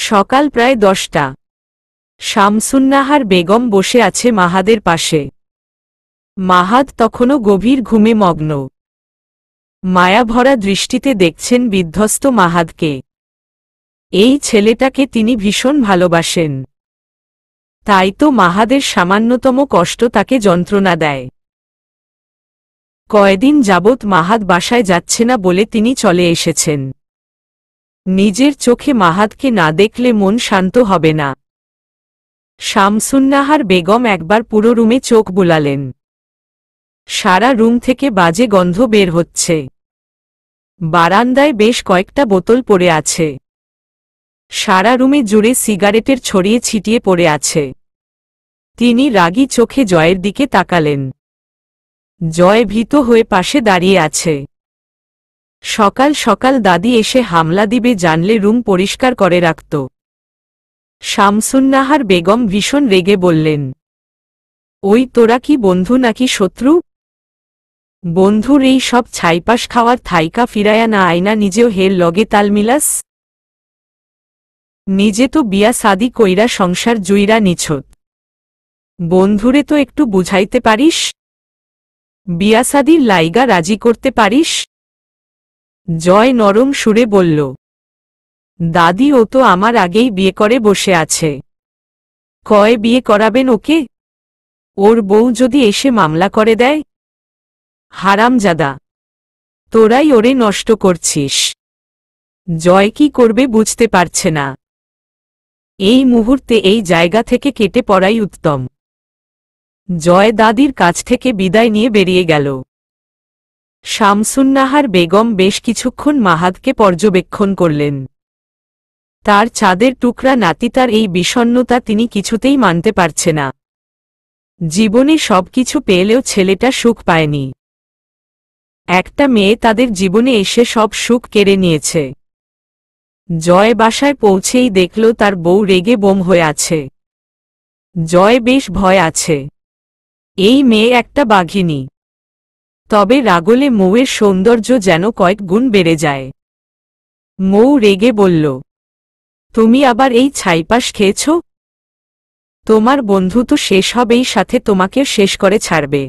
সকাল প্রায় 10টা। শামসুন্নাহার বেগম বসে আছে মাহাদের পাশে। মাহাদ তখনও গভীর ঘুমে মগ্ন। মায়াভরা দৃষ্টিতে দেখছেন বিধ্বস্ত মাহাদকে। এই ছেলেটাকে তিনি ভীষণ ভালোবাসেন। তাই তো মাহাদের সামান্যতম কষ্ট তাকে যন্ত্রণা দেয়। কয়দিন যাবৎ মাহাদ বাসায় যাচ্ছে না বলে তিনি চলে এসেছেন। নিজের চোখে মাহাদকে না দেখলে মন শান্ত হবে না। শামসুন্নাহার বেগম একবার পুরো রুমে চোখ বুলালেন। সারা রুম থেকে বাজে গন্ধ বের হচ্ছে। বারান্দায় বেশ কয়েকটা বোতল পড়ে আছে। সারা রুমে জুড়ে সিগারেটের ছড়িয়ে ছিটিয়ে পড়ে আছে। তিনি রাগী চোখে জয়ের দিকে তাকালেন। জয় ভীত হয়ে পাশে দাঁড়িয়ে আছে। সকাল সকাল দাদি এসে হামলা দিবে জানলে রুম পরিষ্কার করে রাখত। শামসুন্নাহার বেগম ভীষণ রেগে বললেন, ওই তোরা কি বন্ধু নাকি শত্রু? বন্ধুর এই সব ছাইপাশ খাওয়ার থাইকা ফিরায়া না আয়না নিজেও হের লগে তাল মিলাস? নিজে তো বিয়া সাদি কইরা সংসার জুইরা নিছত। বন্ধুরে তো একটু বুঝাইতে পারিস? বিয়া সাদির লাইগা রাজি করতে পারিস? জয় নরম সুরে বলল, দাদি ও তো আমার আগেই বিয়ে করে বসে আছে। কয় বিয়ে করাবেন ওকে? ওর বউ যদি এসে মামলা করে দেয়? হারামজাদা, তোরাই ওরে নষ্ট করছিস। জয় কি করবে বুঝতে পারছে না। এই মুহূর্তে এই জায়গা থেকে কেটে পড়াই উত্তম। জয় দাদির কাছ থেকে বিদায় নিয়ে বেরিয়ে গেল। শামসুন্নাহার বেগম বেশ কিছুক্ষণ মাহাদকে পর্যবেক্ষণ করলেন। তার চাঁদের টুকরা নাতি তার এই বিষণ্ণতা তিনি কিছুতেই মানতে পারছে না। জীবনে সবকিছু পেলেও ছেলেটা সুখ পায়নি। একটা মেয়ে তাদের জীবনে এসে সব সুখ কেড়ে নিয়েছে। জয় বাসায় পৌঁছেই দেখল তার বউ রেগে বোম হয়ে আছে। জয় বেশ ভয় আছে। এই মেয়ে একটা বাঘিনী। তবে রাগলে মৌয়ের সৌন্দর্য যেন কয়েক গুণ বেড়ে যায়। মৌ রেগে বলল, তুমি আবার এই ছাইপাশ খেয়েছ? তোমার বন্ধু তো শেষ হবেই, সাথে তোমাকেও শেষ করে ছাড়বে।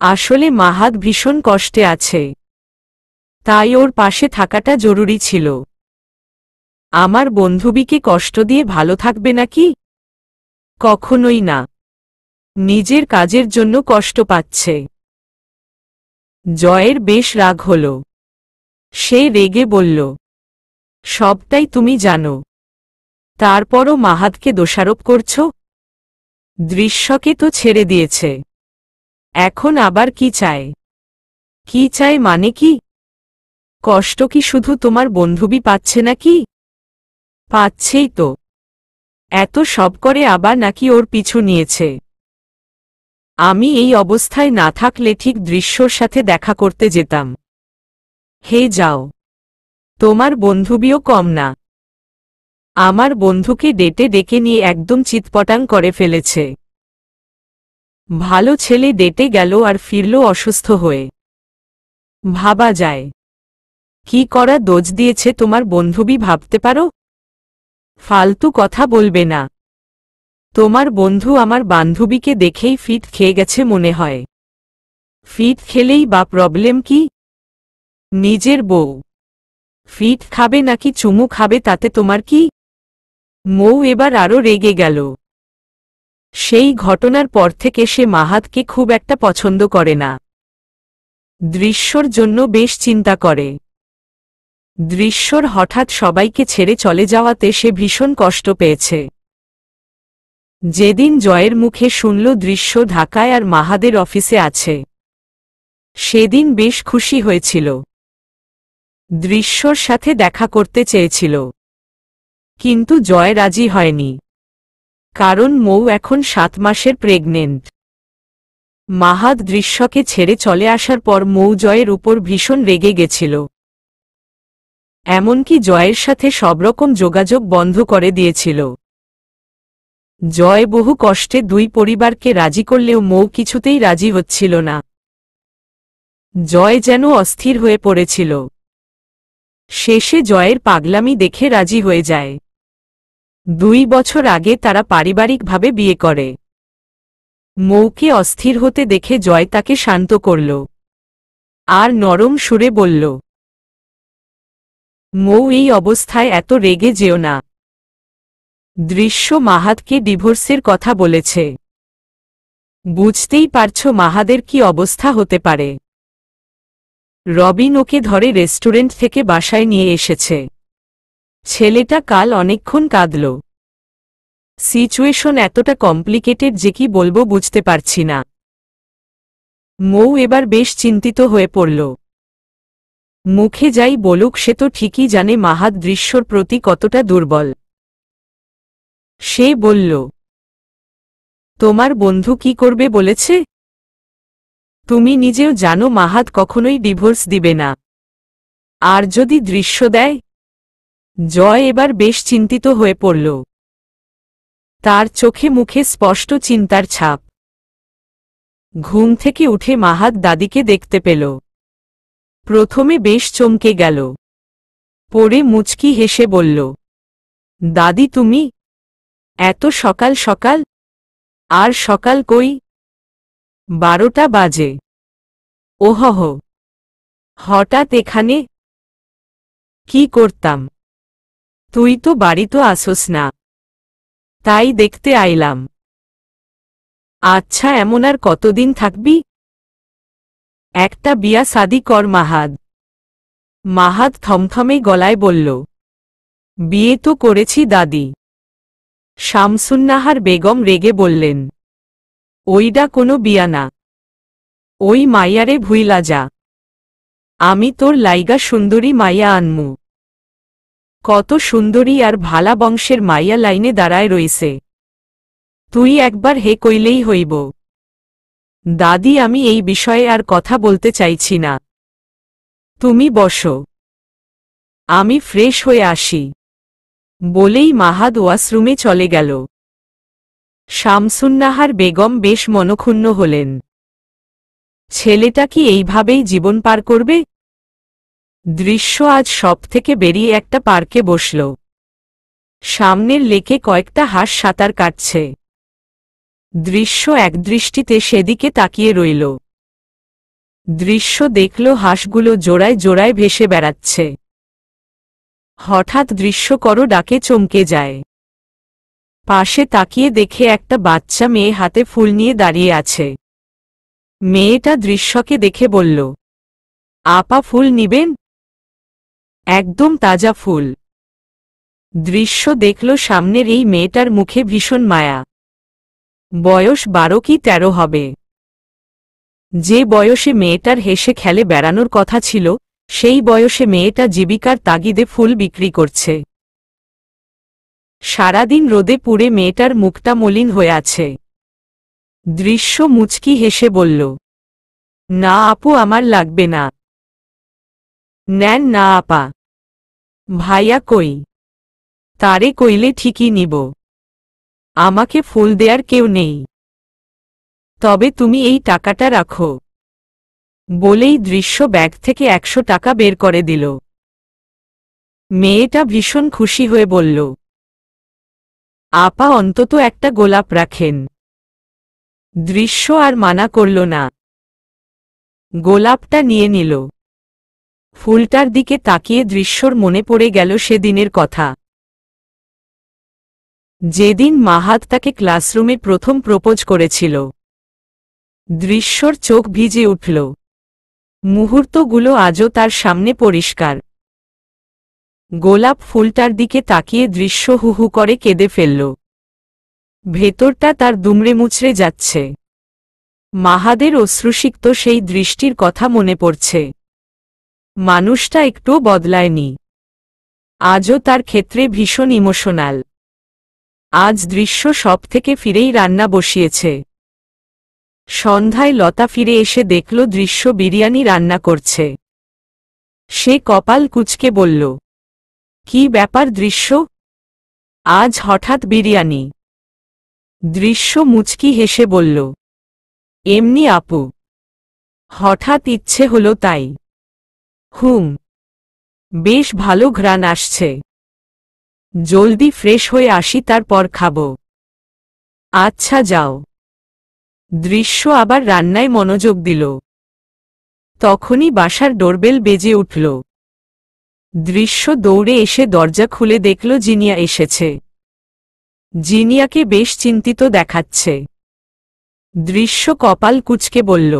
আসলে মাহাদ ভীষণ কষ্টে আছে, তাই ওর পাশে থাকাটা জরুরি ছিল। আমার বন্ধুবিকে কষ্ট দিয়ে ভালো থাকবে নাকি? কখনোই না। নিজের কাজের জন্য কষ্ট পাচ্ছে। জয়ের বেশ রাগ হল। সে রেগে বলল, সবটাই তুমি জানো, তারপরও মাহাদকে দোষারোপ করছ? দৃশ্যকে তো ছেড়ে দিয়েছে, এখন আবার কি চায়? কি চায় মানে কি? কষ্ট কি শুধু তোমার বন্ধুবি পাচ্ছে নাকি? পাচ্ছেই তো। এত সব করে আবার নাকি ওর পিছু নিয়েছে। আমি এই অবস্থায় না থাকলে ঠিক দৃশ্যর সাথে দেখা করতে যেতাম। হে যাও, তোমার বন্ধুবিও কম না। আমার বন্ধুকে ডেটে ডেকে নিয়ে একদম চিৎপটাং করে ফেলেছে। ভালো ছেলে ডেটে গেল আর ফিরল অসুস্থ হয়ে। ভাবা যায়। কি করা দোষ দিয়েছে তোমার বন্ধুবি ভাবতে পারো? ফালতু কথা বলবে না। তোমার বন্ধু আমার বান্ধবীকে দেখেই ফিট খেয়ে গেছে মনে হয়। ফিট খেলেই বা প্রবলেম কি? নিজের বউ ফিট খাবে নাকি চুমু খাবে তাতে তোমার কি? মৌ এবার আরও রেগে গেল। সেই ঘটনার পর থেকে সে মাহাদকে খুব একটা পছন্দ করে না। দৃশ্যর জন্য বেশ চিন্তা করে। দৃশ্যর হঠাৎ সবাইকে ছেড়ে চলে যাওয়াতে সে ভীষণ কষ্ট পেয়েছে। যেদিন জয়ের মুখে শুনল দৃশ্য ঢাকায় আর মাহাদের অফিসে আছে, সেদিন বেশ খুশি হয়েছিল। দৃশ্যর সাথে দেখা করতে চেয়েছিল, কিন্তু জয় রাজি হয়নি। কারণ মৌ এখন 7 মাসের প্রেগনেন্ট। মাহাদ দৃশ্যকে ছেড়ে চলে আসার পর মৌ জয়ের উপর ভীষণ রেগে গেছিল। এমনকি জয়ের সাথে সবরকম যোগাযোগ বন্ধ করে দিয়েছিল। জয় বহু কষ্টে দুই পরিবারকে রাজি করলেও মৌ কিছুতেই রাজি হচ্ছিল না। জয় যেন অস্থির হয়ে পড়েছিল। শেষে জয়ের পাগলামি দেখে রাজি হয়ে যায়। 2 বছর আগে তারা পারিবারিকভাবে বিয়ে করে। মৌকে অস্থির হতে দেখে জয় তাকে শান্ত করল আর নরম সুরে বলল, মৌ, এই অবস্থায় এত রেগে যেও না। দৃশ্য মাহাদকে ডিভোর্সের কথা বলেছে। বুঝতেই পারছো মাহাদের কি অবস্থা হতে পারে। রবিন ওকে ধরে রেস্টুরেন্ট থেকে বাসায় নিয়ে এসেছে। ছেলেটা কাল অনেকক্ষণ কাঁদল। সিচুয়েশন এতটা কমপ্লিকেটেড যে কি বলবো বুঝতে পারছি না। মৌ এবার বেশ চিন্তিত হয়ে পড়ল। মুখে যাই বলুক, সে তো ঠিকই জানে মাহাদ দৃশ্যর প্রতি কতটা দুর্বল। সে বলল, তোমার বন্ধু কি করবে বলেছে? তুমি নিজেও জানো মাহাদ কখনোই ডিভোর্স দিবে না। আর যদি দৃশ্য দেয়? জয় এবার বেশ চিন্তিত হয়ে পড়ল। তার চোখে মুখে স্পষ্ট চিন্তার ছাপ। ঘুম থেকে উঠে মাহাদ দাদিকে দেখতে পেল। প্রথমে বেশ চমকে গেল, পরে মুচকি হেসে বলল, দাদি তুমি? এত সকাল সকাল? আর সকাল কই? 12টা বাজে। ওহহ, হঠাৎ এখানে? কি করতাম? তুই তো বাড়িতে আসোস না, তাই দেখতে আইলাম। আচ্ছা, এমন আর কতদিন থাকবি? একটা বিয়া শাদি কর মাহাদ। মাহাদ থমথমে গলায় বলল, বিয়ে তো করেছি দাদি। শামসুন্নাহার বেগম রেগে বললেন, ওইডা কোনো বিয়া না। ওই মাইয়ারে ভুইলা যা। আমি তোর লাইগা সুন্দরী মাইয়া আনমু। কত সুন্দরী আর ভালা বংশের মাইয়া লাইনে দাঁড়ায় রইছে, তুই একবার হে কইলেই হইব। দাদি, আমি এই বিষয়ে আর কথা বলতে চাইছি না। তুমি বসো, আমি ফ্রেশ হয়ে আসি। বলেই মাহাদ ওয়াশরুমে চলে গেল। শামসুন্নাহার বেগম বেশ মনক্ষুণ্ণ হলেন। ছেলেটা কি এইভাবেই জীবন পার করবে? দৃশ্য আজ সব থেকে বেরিয়ে একটা পার্কে বসল। সামনের লেকে কয়েকটা হাঁস সাঁতার কাটছে। দৃশ্য একদৃষ্টিতে সেদিকে তাকিয়ে রইল। দৃশ্য দেখল হাঁসগুলো জোড়ায় জোড়ায় ভেসে বেড়াচ্ছে। হঠাৎ দৃশ্য করো ডাকে চমকে যায়। পাশে তাকিয়ে দেখে একটা বাচ্চা মেয়ে হাতে ফুল নিয়ে দাঁড়িয়ে আছে। মেয়েটা দৃশ্যকে দেখে বলল, আপা, ফুল নিবেন? একদম তাজা ফুল। দৃশ্য দেখল সামনের এই মেয়েটার মুখে ভীষণ মায়া। বয়স 12 কি 13 হবে। যে বয়সে মেয়েটার হেসে খেলে বেড়ানোর কথা ছিল, সেই বয়সে মেয়েটা জীবিকার তাগিদে ফুল বিক্রি করছে। সারাদিন রোদে পুড়ে মেয়েটার মুখটা মলিন হয়ে আছে। দৃশ্য মুচকি হেসে বলল, না আপু, আমার লাগবে না। নেন না আপা। ভাইয়া কই? তারে কইলে ঠিকই নিব। আমাকে ফুল দেয়ার কেউ নেই। তবে তুমি এই টাকাটা রাখো। বলেই দৃশ্য ব্যাগ থেকে 100 টাকা বের করে দিল। মেয়েটা ভীষণ খুশি হয়ে বলল, আপা, অন্তত একটা গোলাপ রাখেন। দৃশ্য আর মানা করল না। গোলাপটা নিয়ে নিল। ফুলটার দিকে তাকিয়ে দৃশ্যর মনে পড়ে গেল সেদিনের কথা, যেদিন মাহাদ তাকে ক্লাসরুমে প্রথম প্রপোজ করেছিল। দৃশ্যর চোখ ভিজে উঠল। মুহূর্তগুলো আজও তার সামনে পরিষ্কার। গোলাপ ফুলটার দিকে তাকিয়ে দৃশ্য হুহু করে কেঁদে ফেলল। ভেতরটা তার দুমড়ে মুচড়ে যাচ্ছে। মাহাদের অশ্রুসিক্ত সেই দৃষ্টির কথা মনে পড়ছে। মানুষটা একটুও বদলায়নি। আজও তার ক্ষেত্রে ভীষণ ইমোশনাল। আজ দৃশ্য সব থেকে ফিরেই রান্না বসিয়েছে। সন্ধ্যায় লতা ফিরে এসে দেখল দৃশ্য বিরিয়ানি রান্না করছে। সে কপাল কুঁচকে বলল, কি ব্যাপার দৃশ্য, আজ হঠাৎ বিরিয়ানি? দৃশ্য মুচকি হেসে বলল, এমনি আপু, হঠাৎ ইচ্ছে হলো তাই। বেশ ভালো ঘ্রাণ আসছে। জলদি ফ্রেশ হয়ে আসি, তারপর খাবো। আচ্ছা যাও। দৃশ্য আবার রান্নায় মনোযোগ দিল। তখনই বাসার ডোরবেল বেজে উঠল। দৃশ্য দৌড়ে এসে দরজা খুলে দেখল জিনিয়া এসেছে। জিনিয়াকে বেশ চিন্তিত দেখাচ্ছে। দৃশ্য কপাল কুঁচকে বলল,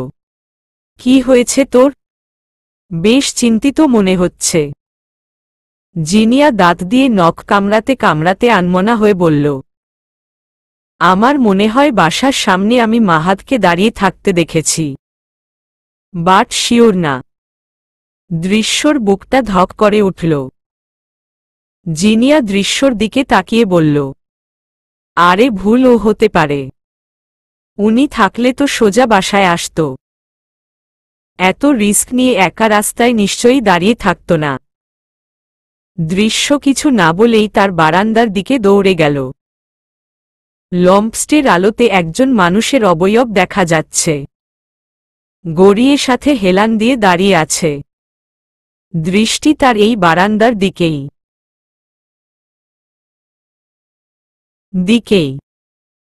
কি হয়েছে তোর? বেশ চিন্তিত মনে হচ্ছে। জিনিয়া দাঁত দিয়ে নখ কামড়াতে কামড়াতে আনমনা হয়ে বলল, আমার মনে হয় বাসার সামনে আমি মাহাদকে দাঁড়িয়ে থাকতে দেখেছি, বাট শিওর না। দৃশ্যর বুকটা ধক করে উঠল। জিনিয়া দৃশ্যর দিকে তাকিয়ে বলল, আরে ভুলও হতে পারে, উনি থাকলে তো সোজা বাসায় আসত। এত রিস্ক নিয়ে একা রাস্তায় নিশ্চয়ই দাঁড়িয়ে থাকত না। দৃশ্য কিছু না বলেই তার বারান্দার দিকে দৌড়ে গেল। লম্পস্টের আলোতে একজন মানুষের অবয়ব দেখা যাচ্ছে। গড়িয়ে সাথে হেলান দিয়ে দাঁড়িয়ে আছে। দৃষ্টি তার এই বারান্দার দিকেই।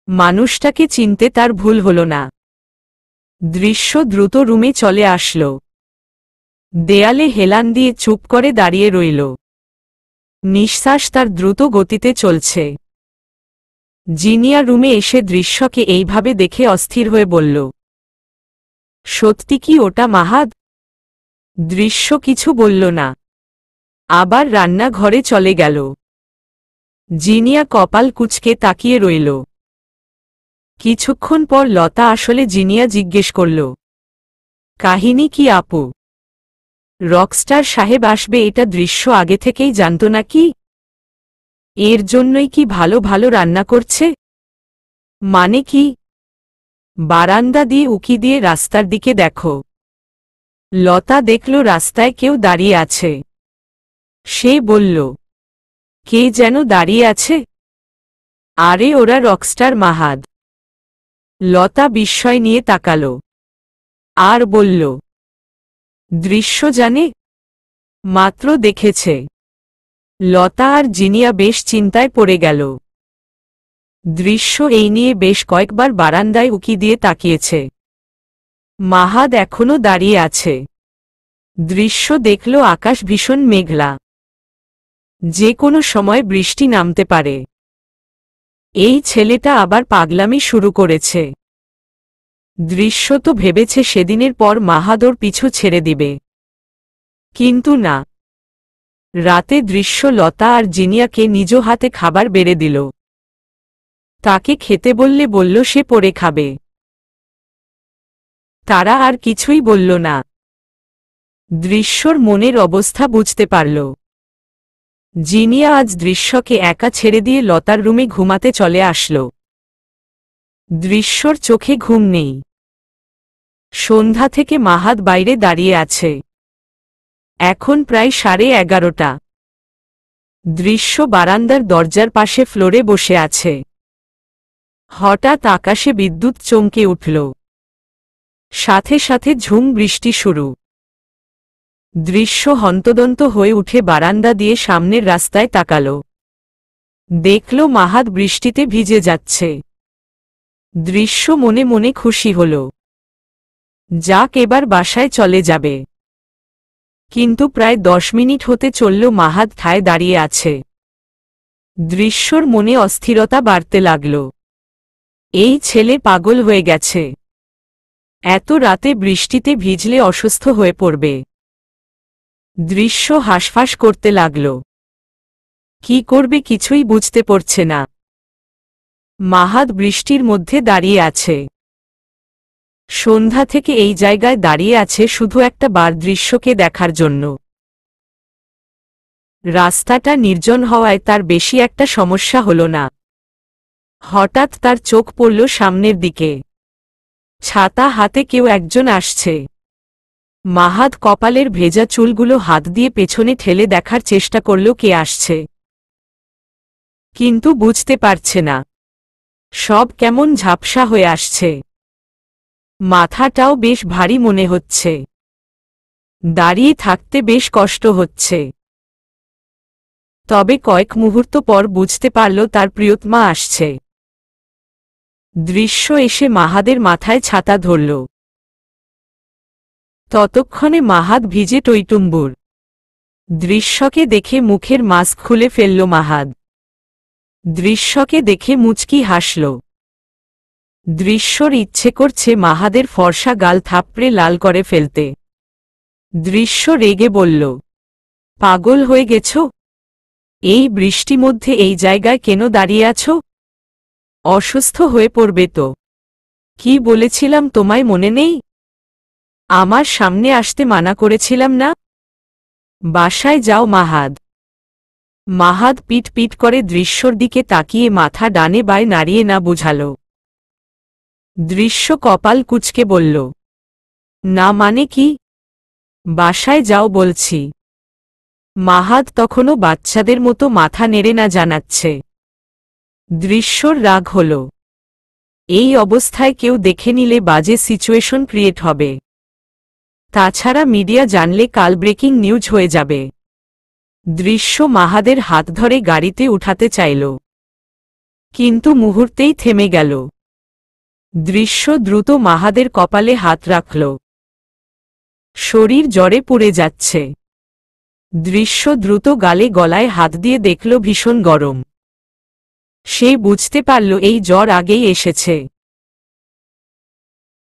মানুষটাকে চিনতে তার ভুল হল না। দৃশ্য দ্রুত রুমে চলে আসল। দেয়ালে হেলান দিয়ে চুপ করে দাঁড়িয়ে রইল। নিঃশ্বাস তার দ্রুত গতিতে চলছে। জিনিয়া রুমে এসে দৃশ্যকে এইভাবে দেখে অস্থির হয়ে বলল, সত্যি কি ওটা মাহাদ? দৃশ্য কিছু বলল না, আবার রান্নাঘরে চলে গেল। জিনিয়া কপাল কুঁচকে তাকিয়ে রইল। কিছুক্ষণ পর লতা আসলে জিনিয়া জিজ্ঞেস করল, কাহিনী কি আপু? রকস্টার সাহেব আসবে এটা দৃশ্য আগে থেকেই জানত নাকি? এর জন্যই কি ভালো ভালো রান্না করছে? মানে কি? বারান্দা দিয়ে উকি দিয়ে রাস্তার দিকে দেখো। লতা দেখল রাস্তায় কেউ দাঁড়িয়ে আছে। সে বলল, কে যেন দাঁড়িয়ে আছে? আরে ওরা রকস্টার মাহাদ। লতা বিস্ময় নিয়ে তাকাল আর বলল, দৃশ্য জানে? মাত্র দেখেছে। লতা আর জিনিয়া বেশ চিন্তায় পড়ে গেল। দৃশ্য এই নিয়ে বেশ কয়েকবার বারান্দায় উকি দিয়ে তাকিয়েছে। মাহাদ এখনো দাঁড়িয়ে আছে। দৃশ্য দেখল আকাশ ভীষণ মেঘলা, যে কোনো সময় বৃষ্টি নামতে পারে। এই ছেলেটা আবার পাগলামি শুরু করেছে। দৃশ্য তো ভেবেছে সেদিনের পর মাহাদ ওর পিছু ছেড়ে দিবে, কিন্তু না। রাতে দৃশ্য লতা আর জিনিয়াকে নিজ হাতে খাবার বেড়ে দিল। তাকে খেতে বলল সে পড়ে খাবে। তারা আর কিছুই বলল না। দৃশ্যর মনের অবস্থা বুঝতে পারল। জিনিয়া আজ দৃশ্যকে একা ছেড়ে দিয়ে লতার রুমে ঘুমাতে চলে আসল। দৃশ্যর চোখে ঘুম নেই। সন্ধ্যা থেকে মাহাদ বাইরে দাঁড়িয়ে আছে। এখন প্রায় 11:30। দৃশ্য বারান্দার দরজার পাশে ফ্লোরে বসে আছে। হঠাৎ আকাশে বিদ্যুৎ চমকে উঠল। সাথে সাথে ঝুম বৃষ্টি শুরু। দৃশ্য হন্তদন্ত হয়ে উঠে বারান্দা দিয়ে সামনের রাস্তায় তাকাল। দেখল মাহাদ বৃষ্টিতে ভিজে যাচ্ছে। দৃশ্য মনে মনে খুশি হল। যাক, এবার বাসায় চলে যাবে। কিন্তু প্রায় 10 মিনিট হতে চলল মাহাদ ঠায় দাঁড়িয়ে আছে। দৃশ্যর মনে অস্থিরতা বাড়তে লাগল। এই ছেলে পাগল হয়ে গেছে। এত রাতে বৃষ্টিতে ভিজলে অসুস্থ হয়ে পড়বে। দৃশ্য হাঁসফাঁস করতে লাগল। কি করবে কিছুই বুঝতে পারছে না। মাহাদ বৃষ্টির মধ্যে দাঁড়িয়ে আছে। সন্ধ্যা থেকে এই জায়গায় দাঁড়িয়ে আছে শুধু একটা বার দৃশ্যকে দেখার জন্য। রাস্তাটা নির্জন হওয়ায় তার বেশি একটা সমস্যা হল না। হঠাৎ তার চোখ পড়ল সামনের দিকে। ছাতা হাতে কেউ একজন আসছে। মাহাদ কপালের ভেজা চুলগুলো হাত দিয়ে পেছনে ঠেলে দেখার চেষ্টা করল কে আসছে, কিন্তু বুঝতে পারছে না। সব কেমন ঝাপসা হয়ে আসছে। মাথাটাও বেশ ভারী মনে হচ্ছে। দাঁড়িয়ে থাকতে বেশ কষ্ট হচ্ছে। তবে কয়েক মুহূর্ত পর বুঝতে পারল তার প্রিয়তমা আসছে। দৃশ্য এসে মাহাদের মাথায় ছাতা ধরল। ততক্ষণে মাহাদ ভিজে টইটুম্বুর। দৃশ্যকে দেখে মুখের মাস্ক খুলে ফেলল মাহাদ। দৃশ্যকে দেখে মুচকি হাসল। দৃশ্যর ইচ্ছে করছে মাহাদের ফর্সা গাল থাপড়ে লাল করে ফেলতে। দৃশ্য রেগে বলল, পাগল হয়ে গেছ? এই বৃষ্টি মধ্যে এই জায়গায় কেন দাঁড়িয়ে আছো? অসুস্থ হয়ে পড়বে তো। কি বলেছিলাম তোমায় মনে নেই? আমার সামনে আসতে মানা করেছিলাম না? বাসায় যাও মাহাদ। মাহাদ পিট পিট করে দৃশ্যর দিকে তাকিয়ে মাথা ডানে বায় নাড়িয়ে না বুঝাল। দৃশ্য কপাল কুঁচকে বলল, না মানে কি? বাসায় যাও বলছি। মাহাদ তখনও বাচ্চাদের মতো মাথা নেড়ে না জানাচ্ছে। দৃশ্যর রাগ হল। এই অবস্থায় কেউ দেখে নিলে বাজে সিচুয়েশন ক্রিয়েট হবে। তাছাড়া মিডিয়া জানলে কাল ব্রেকিং নিউজ হয়ে যাবে। দৃশ্য মাহাদের হাত ধরে গাড়িতে উঠাতে চাইল, কিন্তু মুহূর্তেই থেমে গেল। দৃশ্য দ্রুত মাহাদের কপালে হাত রাখল। শরীর জ্বরে পুড়ে যাচ্ছে। দৃশ্য দ্রুত গালে গলায় হাত দিয়ে দেখল ভীষণ গরম। সে বুঝতে পারল এই জ্বর আগেই এসেছে।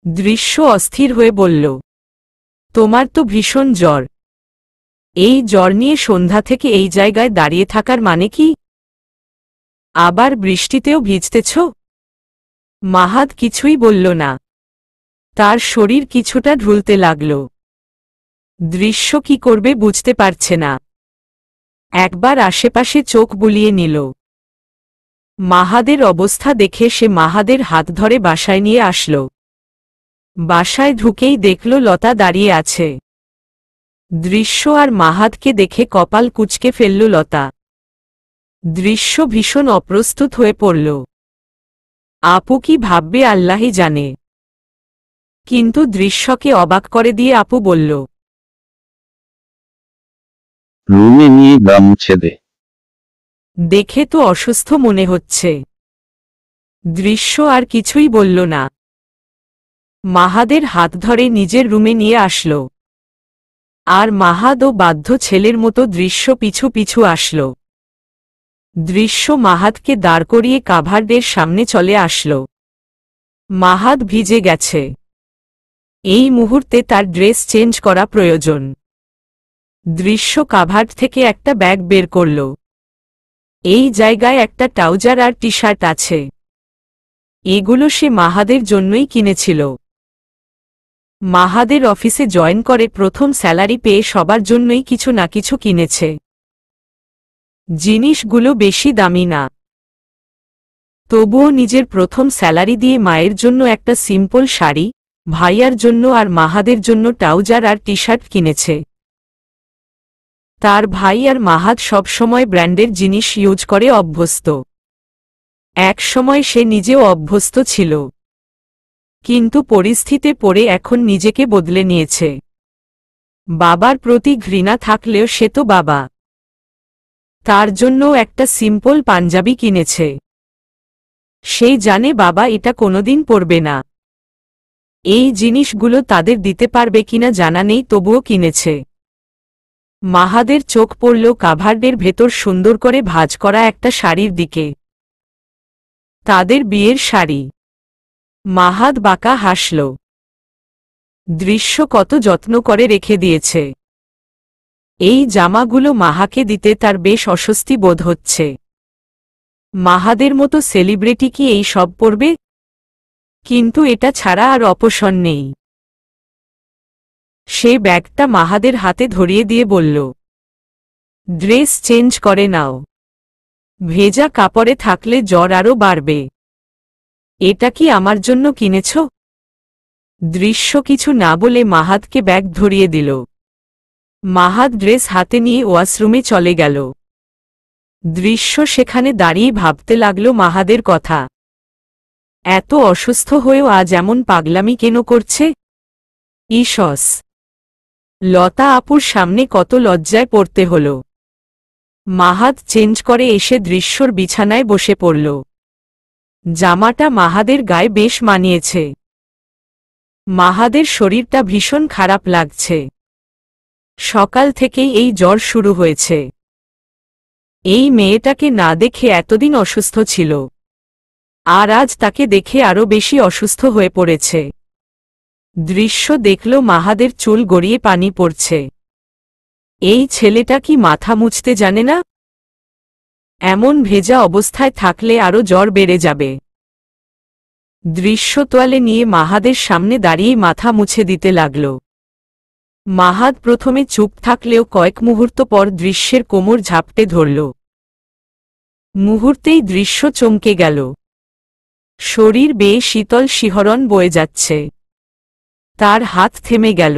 দৃশ্য অস্থির হয়ে বলল, তোমার তো ভীষণ জ্বর। এই জ্বর নিয়ে সন্ধ্যা থেকে এই জায়গায় দাঁড়িয়ে থাকার মানে কি? আবার বৃষ্টিতেও ভিজতেছ? মাহাদ কিছুই বলল না। তার শরীর কিছুটা ঢুলতে লাগল। দৃশ্য কি করবে বুঝতে পারছে না। একবার আশেপাশে চোখ বুলিয়ে নিল। মাহাদের অবস্থা দেখে সে মাহাদের হাত ধরে বাসায় নিয়ে আসল। বাসায় ঢুকেই দেখল লতা দাঁড়িয়ে আছে। দৃশ্য আর মাহাদকে দেখে কপাল কুঁচকে ফেলল লতা। দৃশ্য ভীষণ অপ্রস্তুত হয়ে পড়ল। আপু কি ভাববে আল্লাহই জানে। কিন্তু দৃশ্যকে অবাক করে দিয়ে আপু বলল, রুমে নিয়ে গা মুছে দে। দেখে তো অসুস্থ মনে হচ্ছে। দৃশ্য আর কিছুই বলল না। মাহাদের হাত ধরে নিজের রুমে নিয়ে আসল। আর মাহাদও বাধ্য ছেলের মতো দৃশ্য পিছু পিছু আসল। দৃশ্য মাহাদকে দাঁড় করিয়ে কাভার্ডের সামনে চলে আসল। মাহাদ ভিজে গেছে। এই মুহূর্তে তার ড্রেস চেঞ্জ করা প্রয়োজন। দৃশ্য কাভার্ড থেকে একটা ব্যাগ বের করল। এই জায়গায় একটা ট্রাউজার আর টি শার্ট আছে। এগুলো সে মাহাদের জন্যই কিনেছিল। মাহাদের অফিসে জয়েন করে প্রথম স্যালারি পেয়ে সবার জন্যই কিছু না কিছু কিনেছে। জিনিসগুলো বেশি দামি না। তবুও নিজের প্রথম স্যালারি দিয়ে মায়ের জন্য একটা সিম্পল শাড়ি, ভাইয়ার জন্য আর মাহাদের জন্য ট্রাউজার আর টি শার্ট কিনেছে। তার ভাই আর মাহাদ সবসময় ব্র্যান্ডের জিনিস ইউজ করে অভ্যস্ত। এক সময় সে নিজেও অভ্যস্ত ছিল, কিন্তু পরিস্থিতিতে পড়ে এখন নিজেকে বদলে নিয়েছে। বাবার প্রতি ঘৃণা থাকলেও সে তো বাবা। তার জন্য একটা সিম্পল পাঞ্জাবি কিনেছে। সেই জানে বাবা এটা কোনোদিন পরবে না। এই জিনিসগুলো তাদের দিতে পারবে কিনা জানা নেই, তবুও কিনেছে। মাহাদের চোখ পড়ল কাভার্ডের ভেতর সুন্দর করে ভাঁজ করা একটা শাড়ির দিকে। তাদের বিয়ের শাড়ি। মাহাদ বাঁকা হাসল। দৃশ্য কত যত্ন করে রেখে দিয়েছে। এই জামাগুলো মাহাকে দিতে তার বেশ অস্বস্তি বোধ হচ্ছে। মাহাদের মতো সেলিব্রিটি কি এই সব পরবে? কিন্তু এটা ছাড়া আর অপশন নেই। সে ব্যাগটা মাহাদের হাতে ধরিয়ে দিয়ে বলল, ড্রেস চেঞ্জ করে নাও। ভেজা কাপড়ে থাকলে জ্বর আরও বাড়বে। এটা কি আমার জন্য কিনেছ? দৃশ্য কিছু না বলে মাহাদকে ব্যাগ ধরিয়ে দিল। মাহাদ ড্রেস হাতে নিয়ে ওয়াশরুমে চলে গেল। দৃশ্য সেখানে দাঁড়িয়ে ভাবতে লাগল মাহাদের কথা। এত অসুস্থ হয়েও আজ এমন পাগলামি কেন করছে? ইসস, লতা আপুর সামনে কত লজ্জায় পড়তে হলো। মাহাদ চেঞ্জ করে এসে দৃশ্যর বিছানায় বসে পড়ল। জামাটা মাহাদের গায়ে বেশ মানিয়েছে। মাহাদের শরীরটা ভীষণ খারাপ লাগছে। সকাল থেকেই এই জ্বর শুরু হয়েছে। এই মেয়েটাকে না দেখে এতদিন অসুস্থ ছিল, আর আজ তাকে দেখে আরো বেশি অসুস্থ হয়ে পড়েছে। দৃশ্য দেখল মাহাদের চুল গড়িয়ে পানি পড়ছে। এই ছেলেটা কি মাথা মুছতে জানে না? এমন ভেজা অবস্থায় থাকলে আরো জ্বর বেড়ে যাবে। দৃশ্য তোয়ালে নিয়ে মাহাদের সামনে দাঁড়িয়ে মাথা মুছে দিতে লাগল। মাহাদ প্রথমে চুপ থাকলেও কয়েক মুহূর্ত পর দৃশ্যের কোমর ঝাপটে ধরল। মুহূর্তেই দৃশ্য চমকে গেল। শরীর বেয়ে শীতল শিহরণ বয়ে যাচ্ছে। তার হাত থেমে গেল।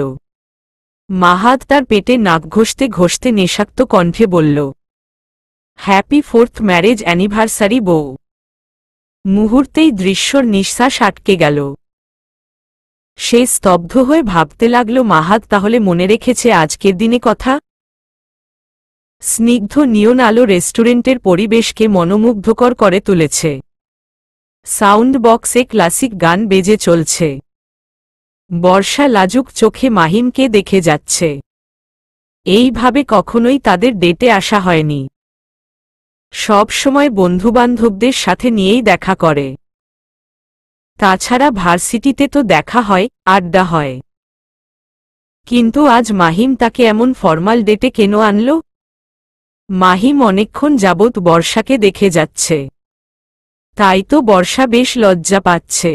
মাহাদ তার পেটে নাক ঘষতে ঘষতে নেশাক্ত কণ্ঠে বলল, হ্যাপি 4th ম্যারেজ অ্যানিভার্সারি বউ। মুহূর্তেই দৃশ্যর নিঃশ্বাস আটকে গেল। সে স্তব্ধ হয়ে ভাবতে লাগল, মাহাদ তাহলে মনে রেখেছে আজকের দিনে কথা। স্নিগ্ধ নিয়ন আলো রেস্টুরেন্টের পরিবেশকে মনোমুগ্ধকর করে তুলেছে। সাউন্ড বক্সে ক্লাসিক গান বেজে চলছে। বর্ষা লাজুক চোখে মাহিমকে দেখে যাচ্ছে। এইভাবে কখনোই তাদের ডেটে আসা হয়নি। সব সময় বন্ধুবান্ধবদের সাথে নিয়েই দেখা করে। তাছাড়া ভার্সিটিতে তো দেখা হয়, আড্ডা হয়। কিন্তু আজ মাহিম তাকে এমন ফর্মাল ডেটে কেন আনল? মাহিম অনেকক্ষণ যাবৎ বর্ষাকে দেখে যাচ্ছে। তাই তো বর্ষা বেশ লজ্জা পাচ্ছে।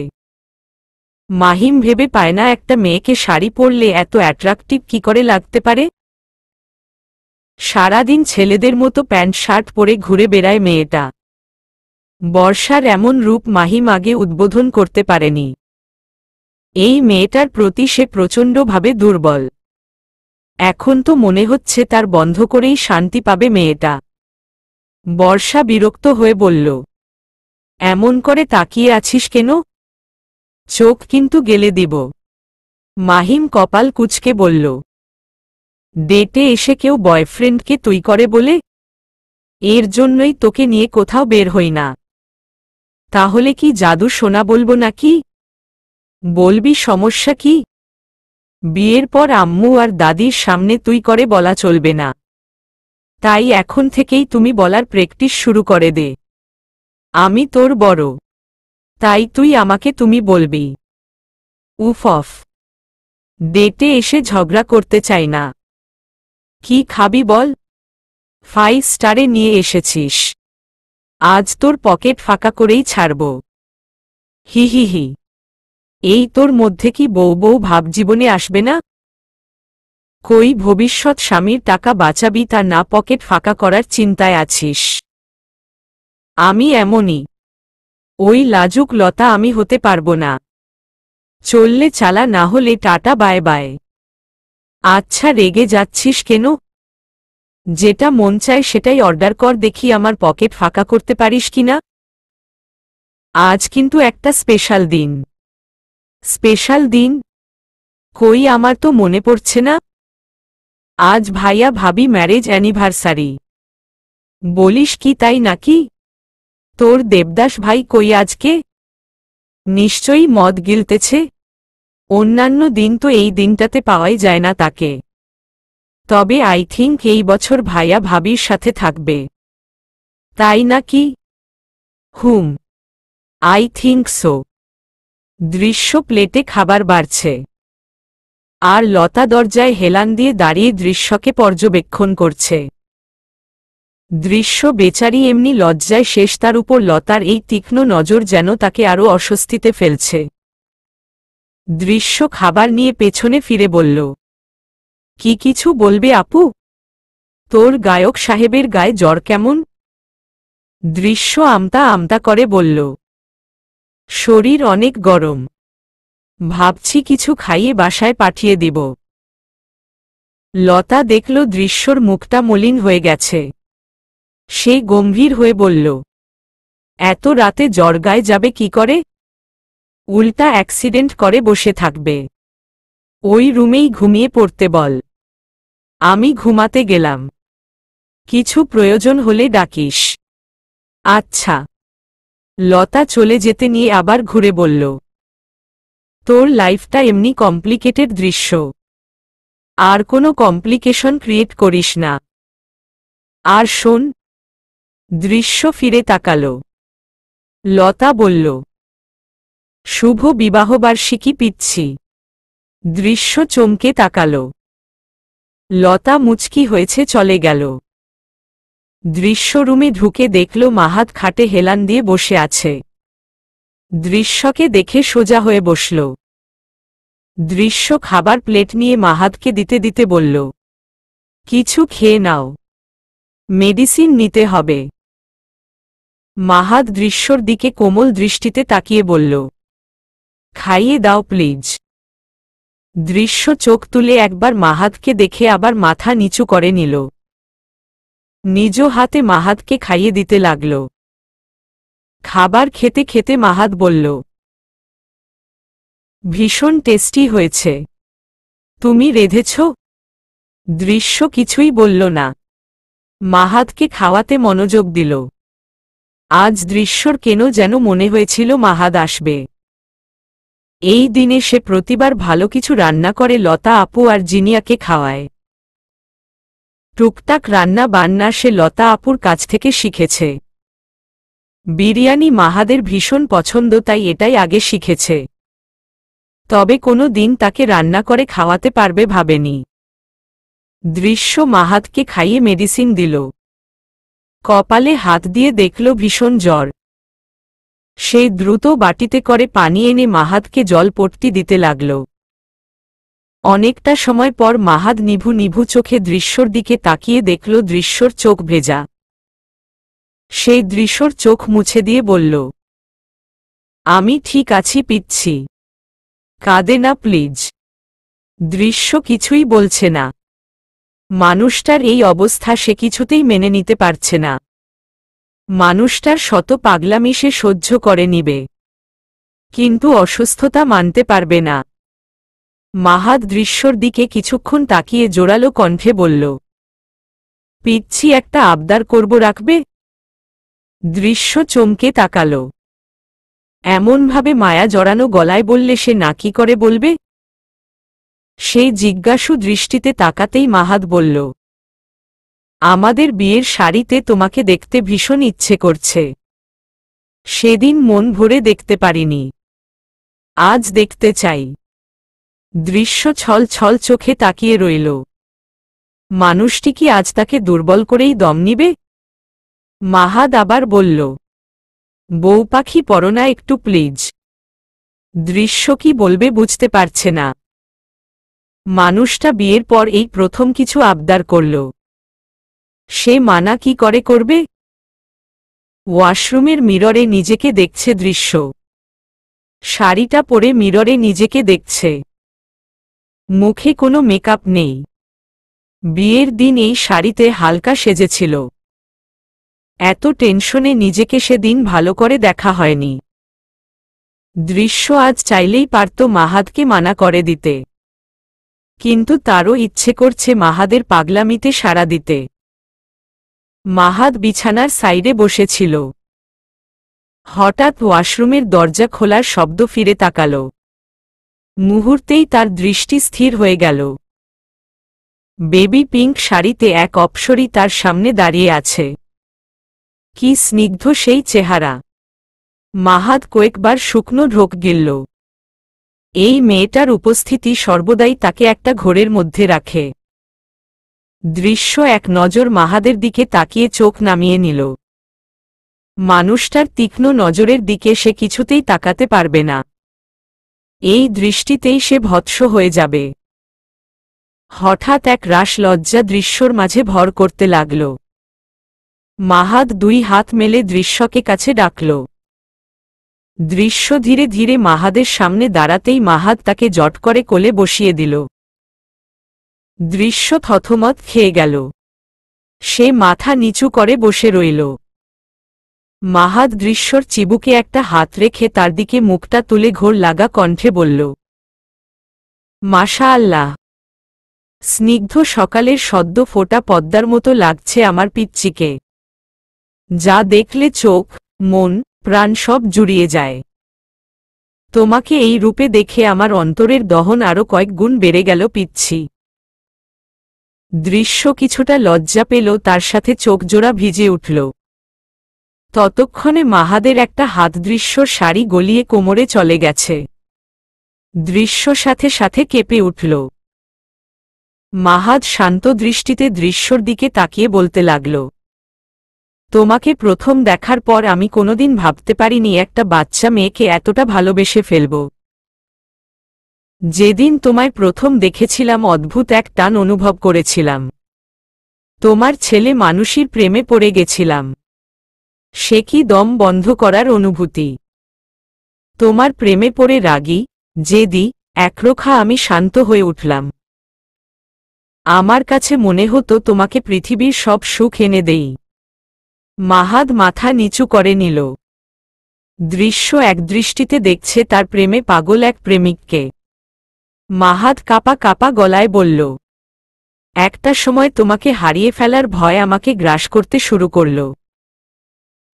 মাহিম ভেবে পায় না একটা মেয়েকে শাড়ি পরলে এত অ্যাট্রাকটিভ কি করে লাগতে পারে। সারাদিন ছেলেদের মতো প্যান্ট শার্ট পরে ঘুরে বেড়ায় মেয়েটা। বর্ষার এমন রূপ মাহিম আগে উদ্বোধন করতে পারেনি। এই মেয়েটার প্রতি সে প্রচণ্ডভাবে দুর্বল। এখন তো মনে হচ্ছে তার বন্ধ করেই শান্তি পাবে মেয়েটা। বর্ষা বিরক্ত হয়ে বলল, এমন করে তাকিয়ে আছিস কেন? চোখ কিন্তু গেলে দিব। মাহিম কপাল কুঁচকে বলল, ডেটে এসে কেউ বয়ফ্রেন্ডকে তুই করে বলে? এর জন্যই তোকে নিয়ে কোথাও বের হই না। তাহলে কি জাদু সোনা বলবো নাকি? বলবি, সমস্যা কি? বিয়ের পর আম্মু আর দাদির সামনে তুই করে বলা চলবে না। তাই এখন থেকেই তুমি বলার প্র্যাকটিস শুরু করে দে। আমি তোর বড়, তাই তুই আমাকে তুমি বলবি। উফ অফ, ডেটে এসে ঝগড়া করতে চাই না। কি খাবি বল? 5 স্টারে নিয়ে এসেছিস, আজ তোর পকেট ফাঁকা করেই ছাড়ব। হি হি হি। এই তোর মধ্যে কি বউ বউ ভাব জীবনে আসবে না? কই ভবিষ্যৎ স্বামীর টাকা বাঁচাবি তা না পকেট ফাঁকা করার চিন্তায় আছিস? আমি এমনই। ওই লাজুক লতা আমি হতে পারবো না। চললে চালা, না হলে টাটা বাই বাই। আচ্ছা রেগে যাচ্ছিস কেন? যেটা মন চায় সেটাই অর্ডার কর, দেখি আমার পকেট ফাঁকা করতে পারিস কিনা। আজ কিন্তু একটা স্পেশাল দিন। স্পেশাল দিন? কই আমার তো মনে পড়ছে না। আজ ভাইয়া ভাবি ম্যারেজ অ্যানিভার্সারি। বলিস কি, তাই নাকি? তোর দেবদাস ভাই কই আজকে? নিশ্চয়ই মদ গিলতেছে। অন্যান্য দিন তো এই দিনটাতে পাওয়াই যায় না তাকে। তবে আই থিঙ্ক এই বছর ভাইয়া ভাবির সাথে থাকবে। তাই নাকি? হুম, আই থিঙ্ক সো। দৃশ্য প্লেটে খাবার বাড়ছে, আর লতা দরজায় হেলান দিয়ে দাঁড়িয়ে দৃশ্যকে পর্যবেক্ষণ করছে। দৃশ্য বেচারি এমনি লজ্জায় শেষ, তার উপর লতার এই তীক্ষ্ণ নজর যেন তাকে আরও অস্বস্তিতে ফেলছে। দৃশ্য খাবার নিয়ে পেছনে ফিরে বলল, কি কিছু বলবে আপু? তোর গায়ক সাহেবের গায়ে জ্বর কেমন? দৃশ্য আমতা আমতা করে বলল, শরীর অনেক গরম, ভাবছি কিছু খাইয়ে বাসায় পাঠিয়ে দিব। লতা দেখল দৃশ্যর মুখটা মলিন হয়ে গেছে। সে গম্ভীর হয়ে বলল, এত রাতে জ্বর গায়ে যাবে কি করে? উল্টা অ্যাক্সিডেন্ট করে বসে থাকবে। ওই রুমেই ঘুমিয়ে পড়তে বল। আমি ঘুমাতে গেলাম। কিছু প্রয়োজন হলে ডাকিস। আচ্ছা। লতা চলে যেতে নিয়ে আবার ঘুরে বলল, তোর লাইফটা এমনি কমপ্লিকেটেড দৃশ্য। আর কোনো কমপ্লিকেশন ক্রিয়েট করিস না। আর শোন। দৃশ্য ফিরে তাকাল। লতা বলল, শুভ বিবাহবার্ষিকী পিচ্ছি। দৃশ্য চমকে তাকাল। লতা মুচকি হয়েছে চলে গেল। দৃশ্য রুমে ঢুকে দেখল মাহাত খাটে হেলান দিয়ে বসে আছে। দৃশ্যকে দেখে সোজা হয়ে বসল। দৃশ্য খাবার প্লেট নিয়ে মাহাতকে দিতে দিতে বলল, কিছু খেয়ে নাও, মেডিসিন নিতে হবে। মাহাত দৃশ্যর দিকে কোমল দৃষ্টিতে তাকিয়ে বলল, খাইয়ে দাও প্লিজ। দৃশ্য চোখ তুলে একবার মাহাতকে দেখে আবার মাথা নিচু করে নিল। নিজ হাতে মাহাতকে খাইয়ে দিতে লাগল। খাবার খেতে খেতে মাহাত বলল, ভীষণ টেস্টি হয়েছে। তুমি রেঁধেছ? দৃশ্য কিছুই বলল না। মাহাতকে খাওয়াতে মনোযোগ দিল। আজ দৃশ্যর কেন যেন মনে হয়েছিল মাহাত আসবে। এই দিনে সে প্রতিবার ভালো কিছু রান্না করে লতা আপু আর জিনিয়াকে খাওয়ায়। টুকটাক রান্না বান্না সে লতা আপুর কাছ থেকে শিখেছে। বিরিয়ানি মাহাদের ভীষণ পছন্দ, তাই এটাই আগে শিখেছে। তবে কোনো দিন তাকে রান্না করে খাওয়াতে পারবে ভাবেনি। দৃশ্য মাহাতকে খাইয়ে মেডিসিন দিল। কপালে হাত দিয়ে দেখল ভীষণ জ্বর। সেই দ্রুত বাটিতে করে পানি এনে মাহাতকে জলপট্টি দিতে লাগল। অনেকটা সময় পর মাহাত নিভু নিভু চোখে দৃশ্যর দিকে তাকিয়ে দেখল দৃশ্যর চোখ ভেজা। সেই দৃশ্যর চোখ মুছে দিয়ে বলল, আমি ঠিক আছি পিচ্ছি, কাঁদে না প্লিজ। দৃশ্য কিছুই বলছে না। মানুষটার এই অবস্থা সে কিছুতেই মেনে নিতে পারছে না। মানুষটার শত পাগলামি সে সহ্য করে নিবে, কিন্তু অসুস্থতা মানতে পারবে না। মাহাত দৃশ্যর দিকে কিছুক্ষণ তাকিয়ে জোরালো কণ্ঠে বলল, পিচ্ছি একটা আবদার করব, রাখবে? দৃশ্য চমকে তাকাল। এমনভাবে মায়া জড়ানো গলায় বললে সে না কি করে বলবে? সেই জিজ্ঞাসু দৃষ্টিতে তাকাতেই মাহাত বলল, আমাদের বিয়ের শাড়িতে তোমাকে দেখতে ভীষণ ইচ্ছে করছে। সেদিন মন ভরে দেখতে পারিনি, আজ দেখতে চাই। দৃশ্য ছল ছল চোখে তাকিয়ে রইল। মানুষটি কি আজ তাকে দুর্বল করেই দম নিবে? মাহাত আবার বলল, বউ পাখি পরো না একটু প্লিজ। দৃশ্য কি বলবে বুঝতে পারছে না। মানুষটা বিয়ের পর এই প্রথম কিছু আবদার করল। সে মানা কি করে করবে? ওয়াশরুমের মিররে নিজেকে দেখছে দৃশ্য। শাড়িটা পরে মিররে নিজেকে দেখছে। মুখে কোনো মেকআপ নেই। বিয়ের দিন এই শাড়িতে হালকা সেজেছিল। এত টেনশনে নিজেকে সেদিন ভালো করে দেখা হয়নি। দৃশ্য আজ চাইলেই পারত মাহাতকে মানা করে দিতে, কিন্তু তারও ইচ্ছে করছে মাহাদের পাগলামিতে সাড়া দিতে। মাহাত বিছানার সাইডে বসেছিল। হঠাৎ ওয়াশরুমের দরজা খোলার শব্দ ফিরে তাকাল। মুহূর্তেই তার দৃষ্টি স্থির হয়ে গেল। বেবি পিঙ্ক শাড়িতে এক অপ্সরী তার সামনে দাঁড়িয়ে আছে। কি স্নিগ্ধ সেই চেহারা! মাহাত কয়েকবার শুকনো ঢোক গিলল। এই মেয়েটার উপস্থিতি সর্বদাই তাকে একটা ঘোরের মধ্যে রাখে। দৃশ্য এক নজর মাহাদের দিকে তাকিয়ে চোখ নামিয়ে নিল। মানুষটার তীক্ষ্ণ নজরের দিকে সে কিছুতেই তাকাতে পারবে না। এই দৃষ্টিতেই সে ভৎস হয়ে যাবে। হঠাৎ এক রাশ লজ্জা দৃশ্যর মাঝে ভর করতে লাগল। মাহাত দুই হাত মেলে দৃশ্যকে কাছে ডাকল। দৃশ্য ধীরে ধীরে মাহাদের সামনে দাঁড়াতেই মাহাত তাকে জট করে কোলে বসিয়ে দিল। দৃশ্য থতমত খেয়ে গেল। সে মাথা নিচু করে বসে রইল। মাহাত দৃশ্যর চিবুকে একটা হাত রেখে তার দিকে মুখটা তুলে ঘোর লাগা কণ্ঠে বলল, মাশাআল্লাহ। স্নিগ্ধ সকালের সদ্য ফোটা পদ্মার মতো লাগছে আমার পিচ্চিকে, যা দেখলে চোখ, মন, প্রাণ সব জুড়িয়ে যায়। তোমাকে এই রূপে দেখে আমার অন্তরের দহন আরো কয়েক গুণ বেড়ে গেল পিচ্ছি। দৃশ্য কিছুটা লজ্জা পেল, তার সাথে চোখজোড়া ভিজে উঠল। ততক্ষণে মাহাদের একটা হাত দৃশ্যর শাড়ি গলিয়ে কোমরে চলে গেছে। দৃশ্য সাথে সাথে কেঁপে উঠল। মাহাদ শান্ত দৃষ্টিতে দৃশ্যর দিকে তাকিয়ে বলতে লাগল, তোমাকে প্রথম দেখার পর আমি কোনোদিন ভাবতে পারিনি একটা বাচ্চা মেয়েকে এতটা ভালোবেসে ফেলব। যেদিন তোমায় প্রথম দেখেছিলাম অদ্ভুত এক টান অনুভব করেছিলাম। তোমার ছেলে মানুষের প্রেমে পড়ে গেছিলাম। সে কি দম বন্ধ করার অনুভূতি! তোমার প্রেমে পড়ে রাগী, জেদি, একরোখা আমি শান্ত হয়ে উঠলাম। আমার কাছে মনে হতো তোমাকে পৃথিবীর সব সুখ এনে দেই। মাহাদ মাথা নিচু করে নিল। দৃশ্য একদৃষ্টিতে দেখছে তার প্রেমে পাগল এক প্রেমিককে। মাহাদ কাঁপা কাঁপা গলায় বলল, একটা সময় তোমাকে হারিয়ে ফেলার ভয় আমাকে গ্রাস করতে শুরু করল।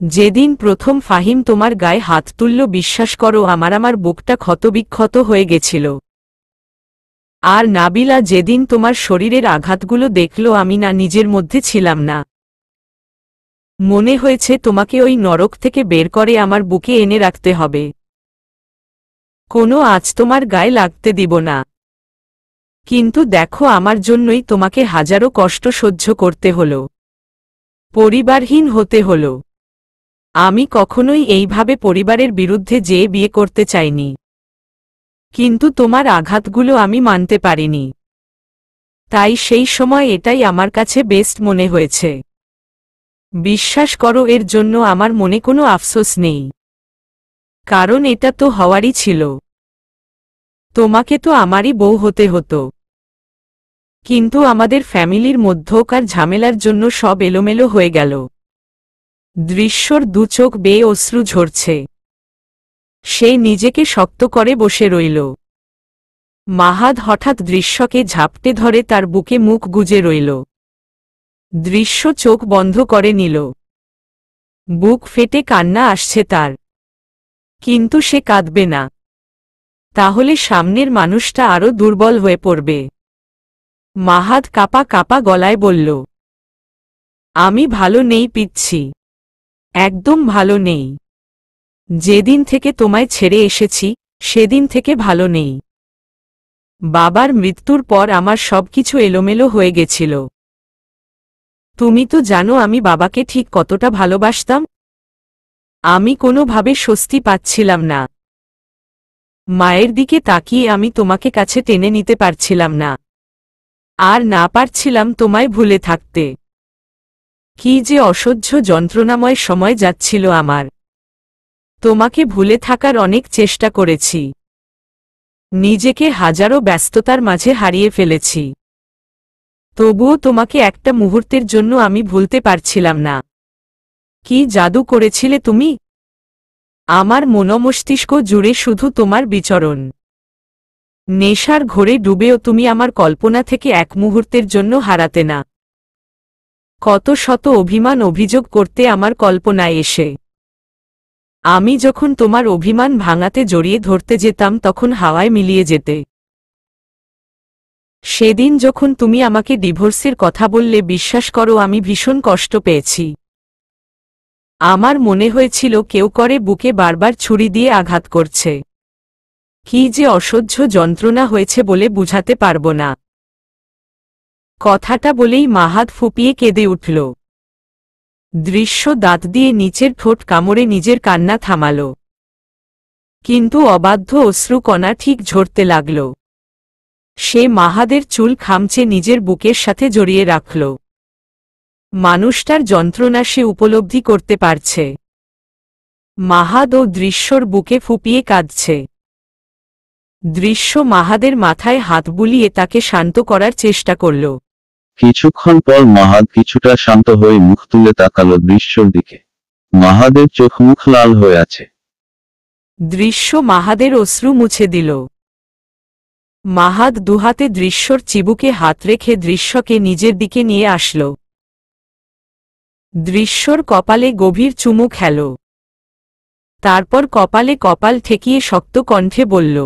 যেদিন প্রথম ফাহিম তোমার গায়ে হাত তুলল, বিশ্বাস করো আমার বুকটা ক্ষতবিক্ষত হয়ে গেছিল। আর নাবিলা যেদিন তোমার শরীরের আঘাতগুলো দেখল, আমি না নিজের মধ্যে ছিলাম না। মনে হয়েছে তোমাকে ওই নরক থেকে বের করে আমার বুকে এনে রাখতে হবে। কোনো আজ তোমার গায়ে লাগতে দিব না। কিন্তু দেখো, আমার জন্যই তোমাকে হাজারো কষ্ট সহ্য করতে হলো, পরিবারহীন হতে হলো। আমি কখনোই এইভাবে পরিবারের বিরুদ্ধে যেয়ে বিয়ে করতে চাইনি, কিন্তু তোমার আঘাতগুলো আমি মানতে পারিনি। তাই সেই সময় এটাই আমার কাছে বেস্ট মনে হয়েছে। বিশ্বাস করো, এর জন্য আমার মনে কোনো আফসোস নেই, কারণ এটা তো হওয়ারই ছিল। তোমাকে তো আমারই বউ হতে হতো, কিন্তু আমাদের ফ্যামিলির মধ্যকার ঝামেলার জন্য সব এলোমেলো হয়ে গেল। দৃশ্যর দু চোখ বেয়ে অশ্রু ঝরছে। সে নিজেকে শক্ত করে বসে রইল। মাহাদ হঠাৎ দৃশ্যকে ঝাপটে ধরে তার বুকে মুখ গুজে রইল। দৃশ্য চোখ বন্ধ করে নিল। বুক ফেটে কান্না আসছে তার, কিন্তু সে কাঁদবে না, তাহলে সামনের মানুষটা আরো দুর্বল হয়ে পড়বে। মাহাদ কাঁপা কাঁপা গলায় বলল, আমি ভালো নেই পিচ্ছি, একদম ভালো নেই। যেদিন থেকে তোমায় ছেড়ে এসেছি সেদিন থেকে ভালো নেই। বাবার মৃত্যুর পর আমার সবকিছু এলোমেলো হয়ে গেছিল। তুমি তো জানো আমি বাবাকে ঠিক কতটা ভালোবাসতাম। আমি কোনোভাবে স্বস্তি পাচ্ছিলাম না। মায়ের দিকে তাকিয়ে আমি তোমাকে কাছে টেনে নিতে পারছিলাম না, আর না পারছিলাম তোমায় ভুলে থাকতে। কি যে অসহ্য যন্ত্রণাময় সময় যাচ্ছিল আমার। তোমাকে ভুলে থাকার অনেক চেষ্টা করেছি, নিজেকে হাজারো ব্যস্ততার মাঝে হারিয়ে ফেলেছি, তবুও তোমাকে একটা মুহূর্তের জন্য আমি ভুলতে পারছিলাম না। কি জাদু করেছিলে তুমি! আমার মনমস্তিষ্ক জুড়ে শুধু তোমার বিচরণ। নেশার ঘোরে ডুবেও তুমি আমার কল্পনা থেকে এক মুহূর্তের জন্য হারাতে না। কত শত অভিমান অভিযোগ করতে আমার কল্পনায় এসে। আমি যখন তোমার অভিমান ভাঙাতে জড়িয়ে ধরতে যেতাম তখন হাওয়ায় মিলিয়ে যেতে। সেদিন যখন তুমি আমাকে ডিভোর্সের কথা বললে, বিশ্বাস করো আমি ভীষণ কষ্ট পেয়েছি। আমার মনে হয়েছিল কেউ করে বুকে বারবার ছুরি দিয়ে আঘাত করছে। কি যে অসহ্য যন্ত্রণা হয়েছে বলে বুঝাতে পারব না। কথাটা বলেই মাহাদ ফুপিয়ে কেঁদে উঠল। দৃশ্য দাঁত দিয়ে নিচের ঠোঁট কামড়ে নিজের কান্না থামাল, কিন্তু অবাধ্য অশ্রুকণা ঠিক ঝরতে লাগল। সে মাহাদের চুল খামচে নিজের বুকের সাথে জড়িয়ে রাখল। মানুষটার যন্ত্রণা সে উপলব্ধি করতে পারছে। মাহাদ ও দৃশ্যর বুকে ফুপিয়ে কাঁদছে। দৃশ্য মাহাদের মাথায় হাত বুলিয়ে তাকে শান্ত করার চেষ্টা করল। কিছুক্ষণ পর মাহাদ কিছুটা শান্ত হয়ে মুখ তুলে তাকালো দৃশ্যর দিকে। মাহাদের চোখ মুখ লাল হয়ে আছে। দৃশ্য মাহাদের অশ্রু মুছে দিল। মাহাদ দুহাতে দৃশ্যর চিবুকে হাত রেখে দৃশ্যকে নিজের দিকে নিয়ে আসল। দৃশ্যর কপালে গভীর চুমু খেল। তারপর কপালে কপাল ঠেকিয়ে শক্ত কণ্ঠে বলল,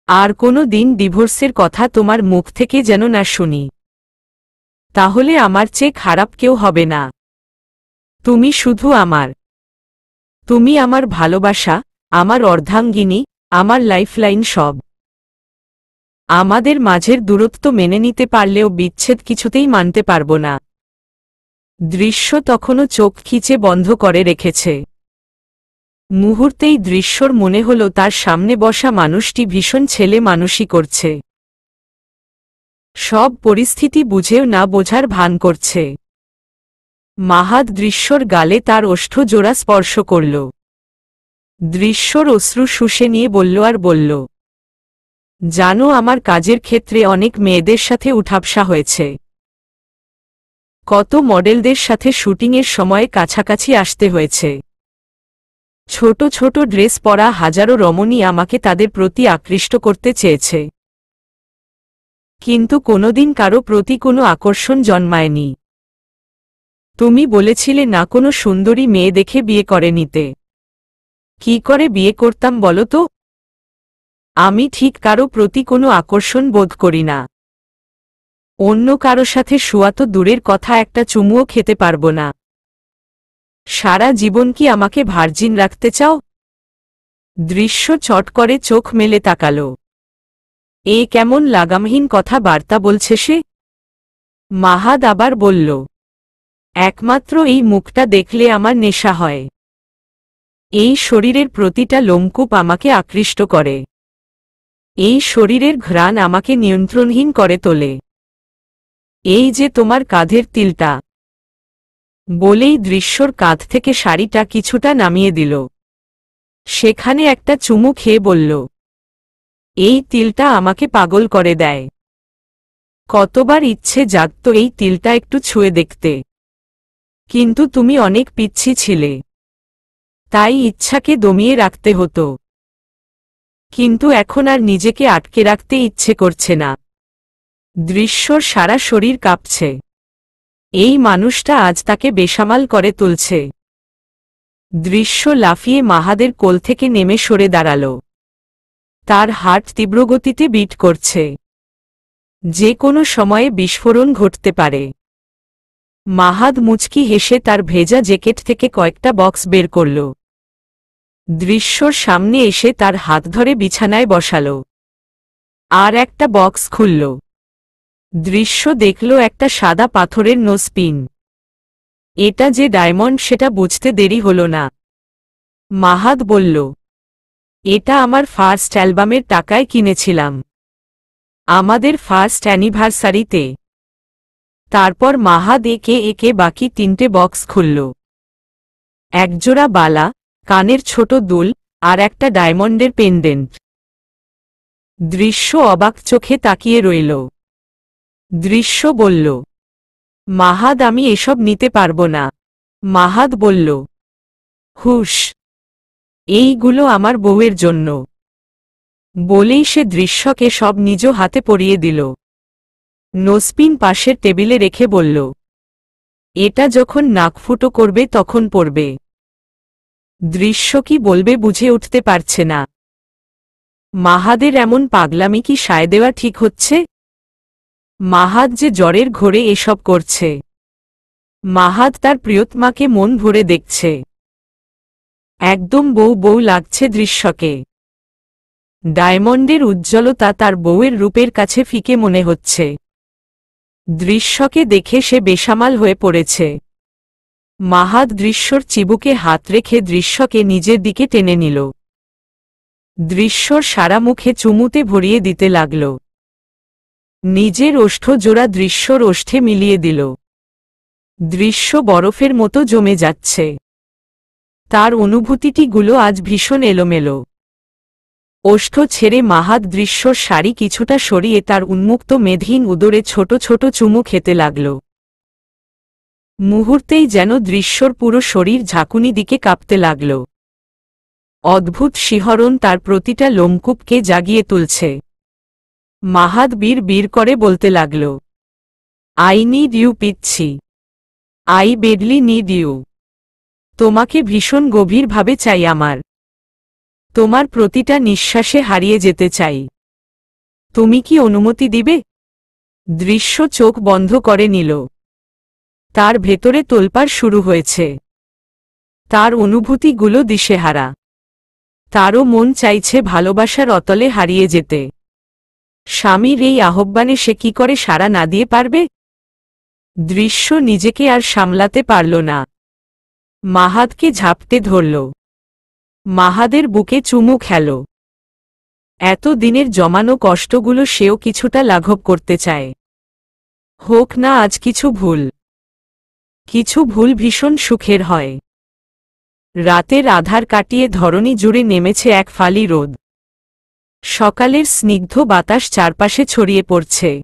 আর কোনো দিন ডিভোর্সের কথা তোমার মুখ থেকে যেন না শুনি। তাহলে আমার চেয়ে খারাপ কেউ হবে না। তুমি শুধু আমার। তুমি আমার ভালোবাসা, আমার অর্ধাঙ্গিনী, আমার লাইফলাইন সব। আমাদের মাঝের দূরত্ব মেনে নিতে পারলেও বিচ্ছেদ কিছুতেই মানতে পারব না। দৃশ্য তখনও চোখ খিচে বন্ধ করে রেখেছে। মুহূর্তেই দৃশ্যর মনে হল তার সামনে বসা মানুষটি ভীষণ ছেলে মানুষই করছে। সব পরিস্থিতি বুঝেও না বোঝার ভান করছে। মাহাদ দৃশ্যর গালে তার ওষ্ঠ জোড়া স্পর্শ করল। দৃশ্যর অশ্রু শুষে নিয়ে বলল আর বলল, জানো আমার কাজের ক্ষেত্রে অনেক মেয়েদের সাথে উঠাবসা হয়েছে। কত মডেলদের সাথে শুটিংয়ের সময় কাছাকাছি আসতে হয়েছে। ছোট ছোট ড্রেস পরা হাজারো রমণী আমাকে তাদের প্রতি আকৃষ্ট করতে চেয়েছে, কিন্তু কোনোদিন কারো প্রতি কোনো আকর্ষণ জন্মায়নি। তুমি বলেছিলে না কোনো সুন্দরী মেয়ে দেখে বিয়ে করে নিতে। কি করে বিয়ে করতাম বলো তো? আমি ঠিক কারো প্রতি কোনো আকর্ষণ বোধ করি না। অন্য কারো সাথে শুয়া তো দূরের কথা, একটা চুমুও খেতে পারবো না। সারা জীবন কি আমাকে ভার্জিন রাখতে চাও? দৃশ্য চট করে চোখ মেলে তাকাল। এ কেমন লাগামহীন কথা বার্তা বলছে সে? মাহাদ আবার বলল, একমাত্র এই মুখটা দেখলে আমার নেশা হয়। এই শরীরের প্রতিটা লোমকূপ আমাকে আকৃষ্ট করে। এই শরীরের ঘ্রাণ আমাকে নিয়ন্ত্রণহীন করে তোলে। এই যে তোমার কাঁধের তিলটা। বলেই দৃশ্যর কাঁধ থেকে শাড়িটা কিছুটা নামিয়ে দিল। সেখানে একটা চুমু খেয়ে বলল, এই তিলটা আমাকে পাগল করে দেয়। কতবার ইচ্ছে জাগত এই তিলটা একটু ছুঁয়ে দেখতে, কিন্তু তুমি অনেক পিচ্ছি ছিলে, তাই ইচ্ছাকে দমিয়ে রাখতে হতো। কিন্তু এখন আর নিজেকে আটকে রাখতে ইচ্ছে করছে না। দৃশ্যর সারা শরীর কাঁপছে। এই মানুষটা আজ তাকে বেসামাল করে তুলছে। দৃশ্য লাফিয়ে মাহাদের কোল থেকে নেমে সরে দাঁড়াল। তার হার্ট তীব্রগতিতে বিট করছে। যে কোনো সময়ে বিস্ফোরণ ঘটতে পারে। মাহাদ মুচকি হেসে তার ভেজা জ্যাকেট থেকে কয়েকটা বক্স বের করল। দৃশ্যর সামনে এসে তার হাত ধরে বিছানায় বসাল। আর একটা বক্স খুলল। দৃশ্য দেখল একটা সাদা পাথরের নোজপিন। এটা যে ডায়মন্ড সেটা বুঝতে দেরি হল না। মাহাদ বলল, এটা আমার ফার্স্ট অ্যালবামের টাকায় কিনেছিলাম, আমাদের ফার্স্ট অ্যানিভার্সারিতে। তারপর মাহাদ একে একে বাকি 3টে বক্স খুলল। একজোড়া বালা, কানের ছোট দুল, আর একটা ডায়মন্ডের পেন্ডেন্ট। দৃশ্য অবাক চোখে তাকিয়ে রইল। দৃশ্য বলল, মাহাদ আমি এসব নিতে পারব না। মাহাদ বলল, হুশ, এইগুলো আমার বউয়ের জন্য। বলেই সে দৃশ্যকে সব নিজ হাতে পরিয়ে দিল। নোজপিন পাশের টেবিলে রেখে বলল, এটা যখন নাক ফুটো করবে তখন পড়বে। দৃশ্য কি বলবে বুঝে উঠতে পারছে না। মাহাদের এমন পাগলামি কি সায় দেওয়া ঠিক হচ্ছে? মাহাদ যে জ্বরের ঘোরে এসব করছে। মাহাদ তার প্রিয়তমাকে মন ভরে দেখছে। একদম বউ বউ লাগছে দৃশ্যকে। ডায়মন্ডের উজ্জ্বলতা তার বউয়ের রূপের কাছে ফিকে মনে হচ্ছে। দৃশ্যকে দেখে সে বেসামাল হয়ে পড়েছে। মাহাদ দৃশ্যর চিবুকে হাত রেখে দৃশ্যকে নিজের দিকে টেনে নিল। দৃশ্যর সারা মুখে চুমুতে ভরিয়ে দিতে লাগল। নিজের ওষ্ঠ জোড়া দৃশ্যর ওষ্ঠে মিলিয়ে দিল। দৃশ্য বরফের মতো জমে যাচ্ছে। তার অনুভূতিটিগুলো আজ ভীষণ এলোমেলো। ওষ্ঠ ছেড়ে মাহাদ দৃশ্যর শাড়ি কিছুটা সরিয়ে তার উন্মুক্ত মেদহীন উদরে ছোট ছোট চুমু খেতে লাগল। মুহূর্তেই যেন দৃশ্যর পুরো শরীর ঝাঁকুনি দিকে কাঁপতে লাগল। অদ্ভুত শিহরণ তার প্রতিটা লোমকূপকে জাগিয়ে তুলছে। মাহাদ বীর বীর করে বলতে লাগল, আই নিড ইউ পিচ্ছি, আই বেডলি নিড ইউ। তোমাকে ভীষণ গভীরভাবে চাই আমার। তোমার প্রতিটা নিঃশ্বাসে হারিয়ে যেতে চাই। তুমি কি অনুমতি দিবে? দৃশ্য চোখ বন্ধ করে নিল। তার ভেতরে তোলপাড় শুরু হয়েছে। তার অনুভূতিগুলো দিশেহারা। তারও মন চাইছে ভালোবাসার অতলে হারিয়ে যেতে। স্বামীর এই আহ্বানে সে কি করে সাড়া না দিয়ে পারবে? দৃশ্য নিজেকে আর সামলাতে পারল না। মাহাদকে ঝাপটে ধরল। মাহাদের বুকে চুমু খেল। এত দিনের জমানো কষ্টগুলো সেও কিছুটা লাঘব করতে চায়। হোক না আজ কিছু ভুল। কিছু ভুল ভীষণ সুখের হয়। রাতের আধার কাটিয়ে ধরণী জুড়ে নেমেছে এক ফালি রোদ। সকালের স্নিগ্ধ বাতাস চারপাশে ছড়িয়ে পড়ছে।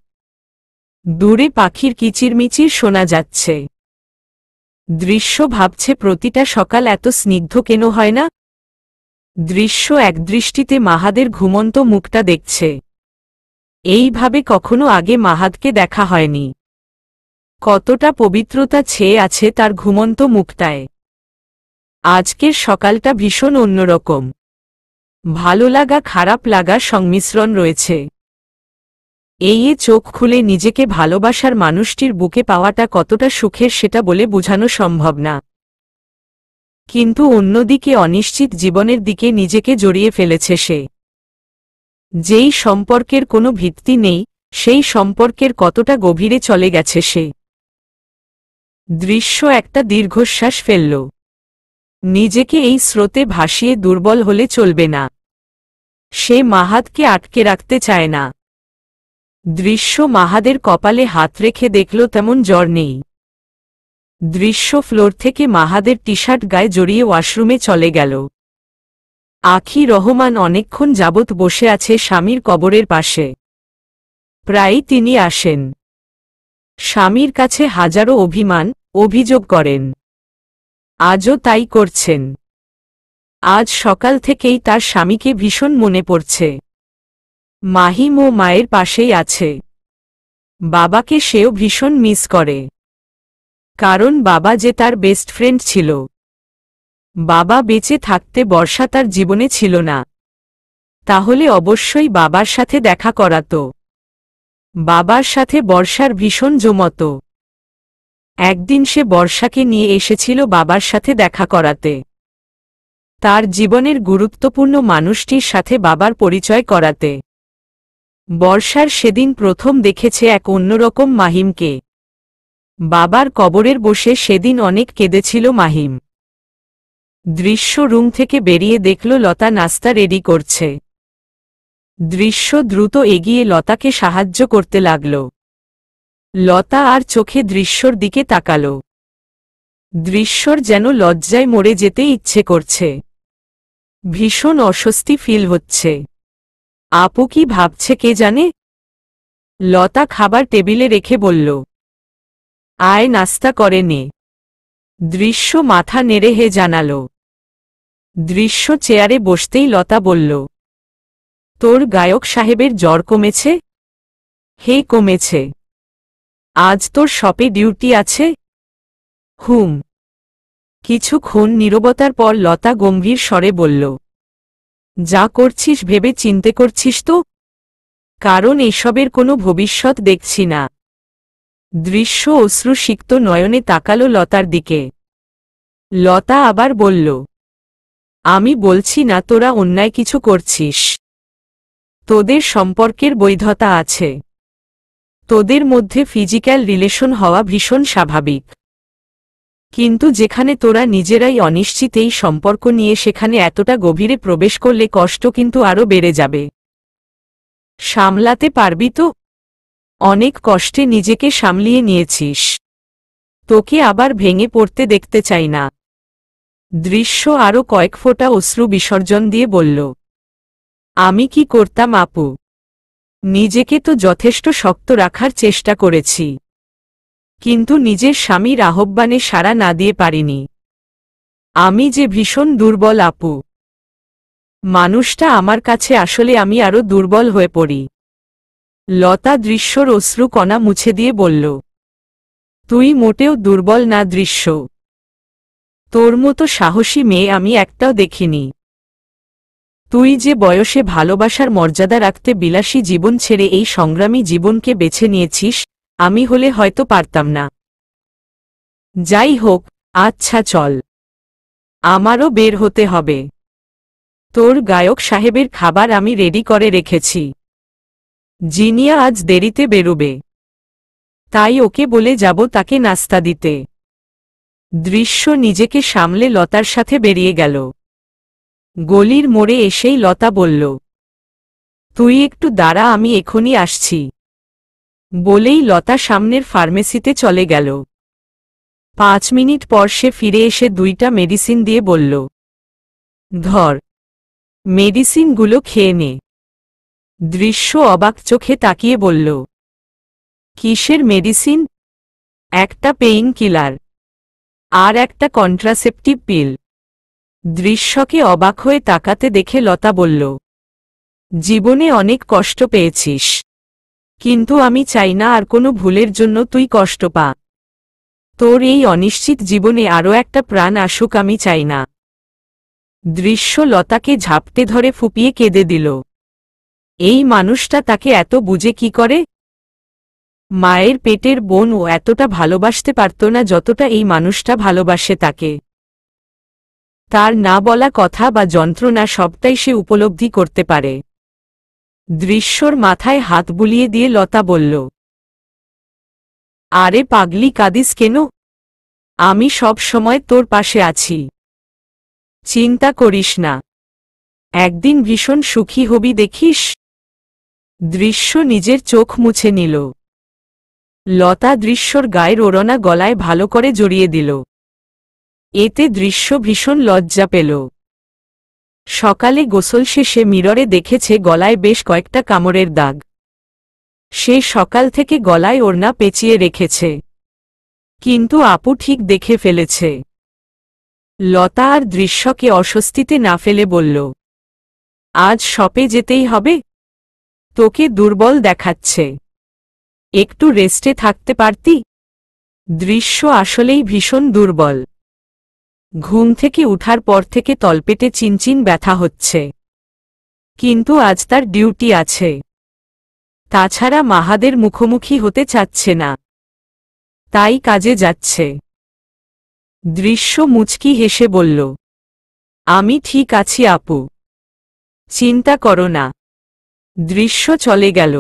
দূরে পাখির কিচিরমিচির শোনা যাচ্ছে। দৃশ্য ভাবছে প্রতিটা সকাল এত স্নিগ্ধ কেন হয় না? দৃশ্য একদৃষ্টিতে মাহাদের ঘুমন্ত মুখটা দেখছে। এইভাবে কখনো আগে মাহাদকে দেখা হয়নি। কতটা পবিত্রতা ছেয়ে আছে তার ঘুমন্ত মুখটায়। আজকের সকালটা ভীষণ অন্যরকম। ভালো লাগা খারাপ লাগার সংমিশ্রণ রয়েছে। এই চোখ খুলে নিজেকে ভালোবাসার মানুষটির বুকে পাওয়াটা কতটা সুখের সেটা বলে বোঝানো সম্ভব না। কিন্তু অন্যদিকে অনিশ্চিত জীবনের দিকে নিজেকে জড়িয়ে ফেলেছে সে। যেই সম্পর্কের কোনো ভিত্তি নেই, সেই সম্পর্কের কতটা গভীরে চলে গেছে সে। দৃশ্য একটা দীর্ঘশ্বাস ফেলল। নিজেকে এই স্রোতে ভাসিয়ে দুর্বল হলে চলবে না। সে মাহাদকে আটকে রাখতে চায় না। দৃশ্য মাহাদের কপালে হাত রেখে দেখল তেমন জ্বর নেই। দৃশ্য ফ্লোর থেকে মাহাদের টি শার্ট গায়ে জড়িয়ে ওয়াশরুমে চলে গেল। আখি রহমান অনেকক্ষণ যাবৎ বসে আছে স্বামীর কবরের পাশে। প্রায়ই তিনি আসেন। স্বামীর কাছে হাজারো অভিযোগ করেন। আজও তাই করছেন। আজ সকাল থেকেই তার স্বামীকে ভীষণ মনে পড়ছে। মাহিম ও মায়ের পাশেই আছে। বাবাকে সেও ভীষণ মিস করে। কারণ বাবা যে তার বেস্ট ফ্রেন্ড ছিল। বাবা বেঁচে থাকতে বর্ষা তার জীবনে ছিল না। তাহলে অবশ্যই বাবার সাথে দেখা করাতো। বাবার সাথে বর্ষার ভীষণ জমত। একদিন সে বর্ষাকে নিয়ে এসেছিল বাবার সাথে দেখা করাতে। তার জীবনের গুরুত্বপূর্ণ মানুষটির সাথে বাবার পরিচয় করাতে। বর্ষার সেদিন প্রথম দেখেছে এক অন্যরকম মাহিমকে। বাবার কবরের বসে সেদিন অনেক কেঁদেছিল মাহিম। দৃশ্য রুম থেকে বেরিয়ে দেখল লতা নাস্তা রেডি করছে। দৃশ্য দ্রুত এগিয়ে লতাকে সাহায্য করতে লাগল। লতা আর চোখে দৃশ্যর দিকে তাকাল। দৃশ্যর যেন লজ্জায় মরে যেতে ইচ্ছে করছে। ভীষণ অস্বস্তি ফিল হচ্ছে। আপু কি ভাবছে কে জানে? লতা খাবার টেবিলে রেখে বলল, আয় নাস্তা করে নে। দৃশ্য মাথা নেড়ে হে জানাল। দৃশ্য চেয়ারে বসতেই লতা বলল, তোর গায়ক সাহেবের জ্বর কমেছে? হে কমেছে। আজ তোর শপে ডিউটি আছে? হুম। কিছুক্ষণ নীরবতার পর লতা গম্ভীর স্বরে বলল, যা করছিস ভেবে চিন্তে করছিস তো? কারণ এসবের কোনো ভবিষ্যৎ দেখছি না। দৃশ্য অশ্রুসিক্ত নয়নে তাকাল লতার দিকে। লতা আবার বলল, আমি বলছি না তোরা অন্যায় কিছু করছিস। তোদের সম্পর্কের বৈধতা আছে। তোদের মধ্যে ফিজিক্যাল রিলেশন হওয়া ভীষণ স্বাভাবিক। কিন্তু যেখানে তোরা নিজেরাই অনিশ্চিত এই সম্পর্ক নিয়ে সেখানে এতটা গভীরে প্রবেশ করলে কষ্ট কিন্তু আরও বেড়ে যাবে। সামলাতে পারবি তো? অনেক কষ্টে নিজেকে সামলিয়ে নিয়েছিস। তোকে আবার ভেঙে পড়তে দেখতে চাই না। দৃশ্য আরও কয়েক ফোঁটা অশ্রু বিসর্জন দিয়ে বলল, আমি কি করতাম আপু? নিজেকে তো যথেষ্ট শক্ত রাখার চেষ্টা করেছি। কিন্তু নিজের স্বামীর আহ্বানে সাড়া না দিয়ে পারিনি। আমি যে ভীষণ দুর্বল আপু। মানুষটা আমার কাছে আসলে আমি আরও দুর্বল হয়ে পড়ি। লতা দৃশ্যর অশ্রুকণা মুছে দিয়ে বলল, তুই মোটেও দুর্বল না দৃশ্য। তোর মতো সাহসী মেয়ে আমি একটাও দেখিনি। তুই যে বয়সে ভালোবাসার মর্যাদা রাখতে বিলাসী জীবন ছেড়ে এই সংগ্রামী জীবনকে বেছে নিয়েছিস, আমি হলে হয়তো পারতাম না। যাই হোক, আচ্ছা চল, আমারও বের হতে হবে। তোর গায়ক সাহেবের খাবার আমি রেডি করে রেখেছি। জিনিয়া আজ দেরিতে বেরোবে, তাই ওকে বলে যাব তাকে নাস্তা দিতে। দৃশ্য নিজেকে সামলে লতার সাথে বেরিয়ে গেল। গলির মোড়ে এসেই লতা বলল, তুই একটু দাঁড়া, আমি এখনই আসছি। বলেই লতা সামনের ফার্মেসিতে চলে গেল। 5 মিনিট পর সে ফিরে এসে 2টা মেডিসিন দিয়ে বলল, ধর, মেডিসিনগুলো খেয়ে নে। দৃশ্য অবাক চোখে তাকিয়ে বলল, কিসের মেডিসিন? একটা পেইন কিলার আর একটা কন্ট্রাসেপটিভ পিল। দৃশ্যকে অবাক হয়ে তাকাতে দেখে লতা বলল, জীবনে অনেক কষ্ট পেয়েছিস, কিন্তু আমি চাই না আর কোনো ভুলের জন্য তুই কষ্ট পা। তোর এই অনিশ্চিত জীবনে আরও একটা প্রাণ আসুক আমি চাই না। দৃশ্য লতাকে ঝাপটে ধরে ফুপিয়ে কেঁদে দিল। এই মানুষটা তাকে এত বুঝে কি করে? মায়ের পেটের বোন ও এতটা ভালোবাসতে পারত না যতটা এই মানুষটা ভালোবাসে তাকে। তার না বলা কথা বা যন্ত্রণা সবটাই সে উপলব্ধি করতে পারে। দৃশ্যর মাথায় হাত বুলিয়ে দিয়ে লতা বলল, আরে পাগলি, কাঁদিস কেন? আমি সব সময় তোর পাশে আছি, চিন্তা করিস না। একদিন ভীষণ সুখী হবি দেখিস। দৃশ্য নিজের চোখ মুছে নিল। লতা দৃশ্যর গায়ের ওড়না গলায় ভালো করে জড়িয়ে দিল। এতে দৃশ্য ভীষণ লজ্জা পেল। সকালে গোসল শেষে মিররে দেখেছে গলায় বেশ কয়েকটা কামড়ের দাগ। সে সকাল থেকে গলায় ওড়না পেঁচিয়ে রেখেছে, কিন্তু আপু ঠিক দেখে ফেলেছে। লতা আর দৃশ্যকে অস্বস্তিতে না ফেলে বলল, আজ শপে যেতেই হবে? তোকে দুর্বল দেখাচ্ছে, একটু রেস্টে থাকতে পারতি। দৃশ্য আসলেই ভীষণ দুর্বল। ঘুম থেকে উঠার পর থেকে তলপেটে চিনচিন ব্যথা হচ্ছে, কিন্তু আজ তার ডিউটি আছে। তাছাড়া মাহাদের মুখোমুখি হতে চাচ্ছে না, তাই কাজে যাচ্ছে। দৃশ্য মুচকি হেসে বলল, আমি ঠিক আছি আপু, চিন্তা করো না। দৃশ্য চলে গেল,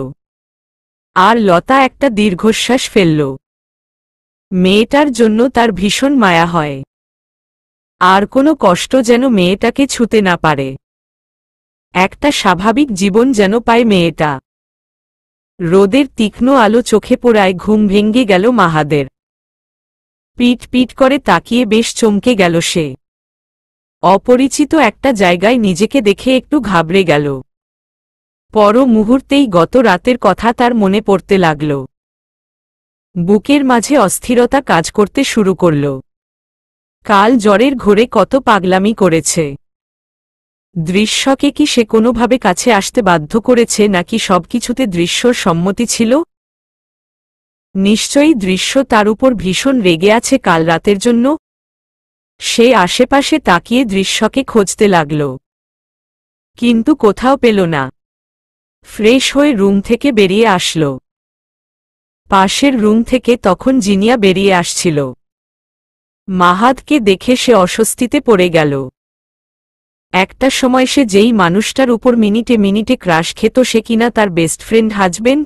আর লতা একটা দীর্ঘশ্বাস ফেলল। মেয়েটার জন্য তার ভীষণ মায়া হয়, আর কোনো কষ্ট যেন মেয়েটাকে ছুঁতে না পারে। একটা স্বাভাবিক জীবন যেন পায় মেয়েটা। রোদের তীক্ষ্ণ আলো চোখে পড়ায় ঘুম ভেঙে গেল মাহাদের। পিট পিট করে তাকিয়ে বেশ চমকে গেল সে। অপরিচিত একটা জায়গায় নিজেকে দেখে একটু ঘাবড়ে গেল। পর মুহূর্তেই গত রাতের কথা তার মনে পড়তে লাগল। বুকের মাঝে অস্থিরতা কাজ করতে শুরু করল। কাল জ্বরের ঘোরে কত পাগলামি করেছে। দৃশ্যকে কি সে কোনোভাবে কাছে আসতে বাধ্য করেছে, নাকি সবকিছুতে দৃশ্যর সম্মতি ছিল? নিশ্চয়ই দৃশ্য তার উপর ভীষণ রেগে আছে কাল রাতের জন্য। সে আশেপাশে তাকিয়ে দৃশ্যকে খুঁজতে লাগল, কিন্তু কোথাও পেল না। ফ্রেশ হয়ে রুম থেকে বেরিয়ে আসল। পাশের রুম থেকে তখন জিনিয়া বেরিয়ে আসছিল। মাহাদকে দেখে সে অস্বস্তিতে পড়ে গেল। একটা সময় সে যেই মানুষটার উপর মিনিটে মিনিটে ক্রাশ খেত, সে কিনা তার বেস্ট ফ্রেন্ড হাজবেন্ড।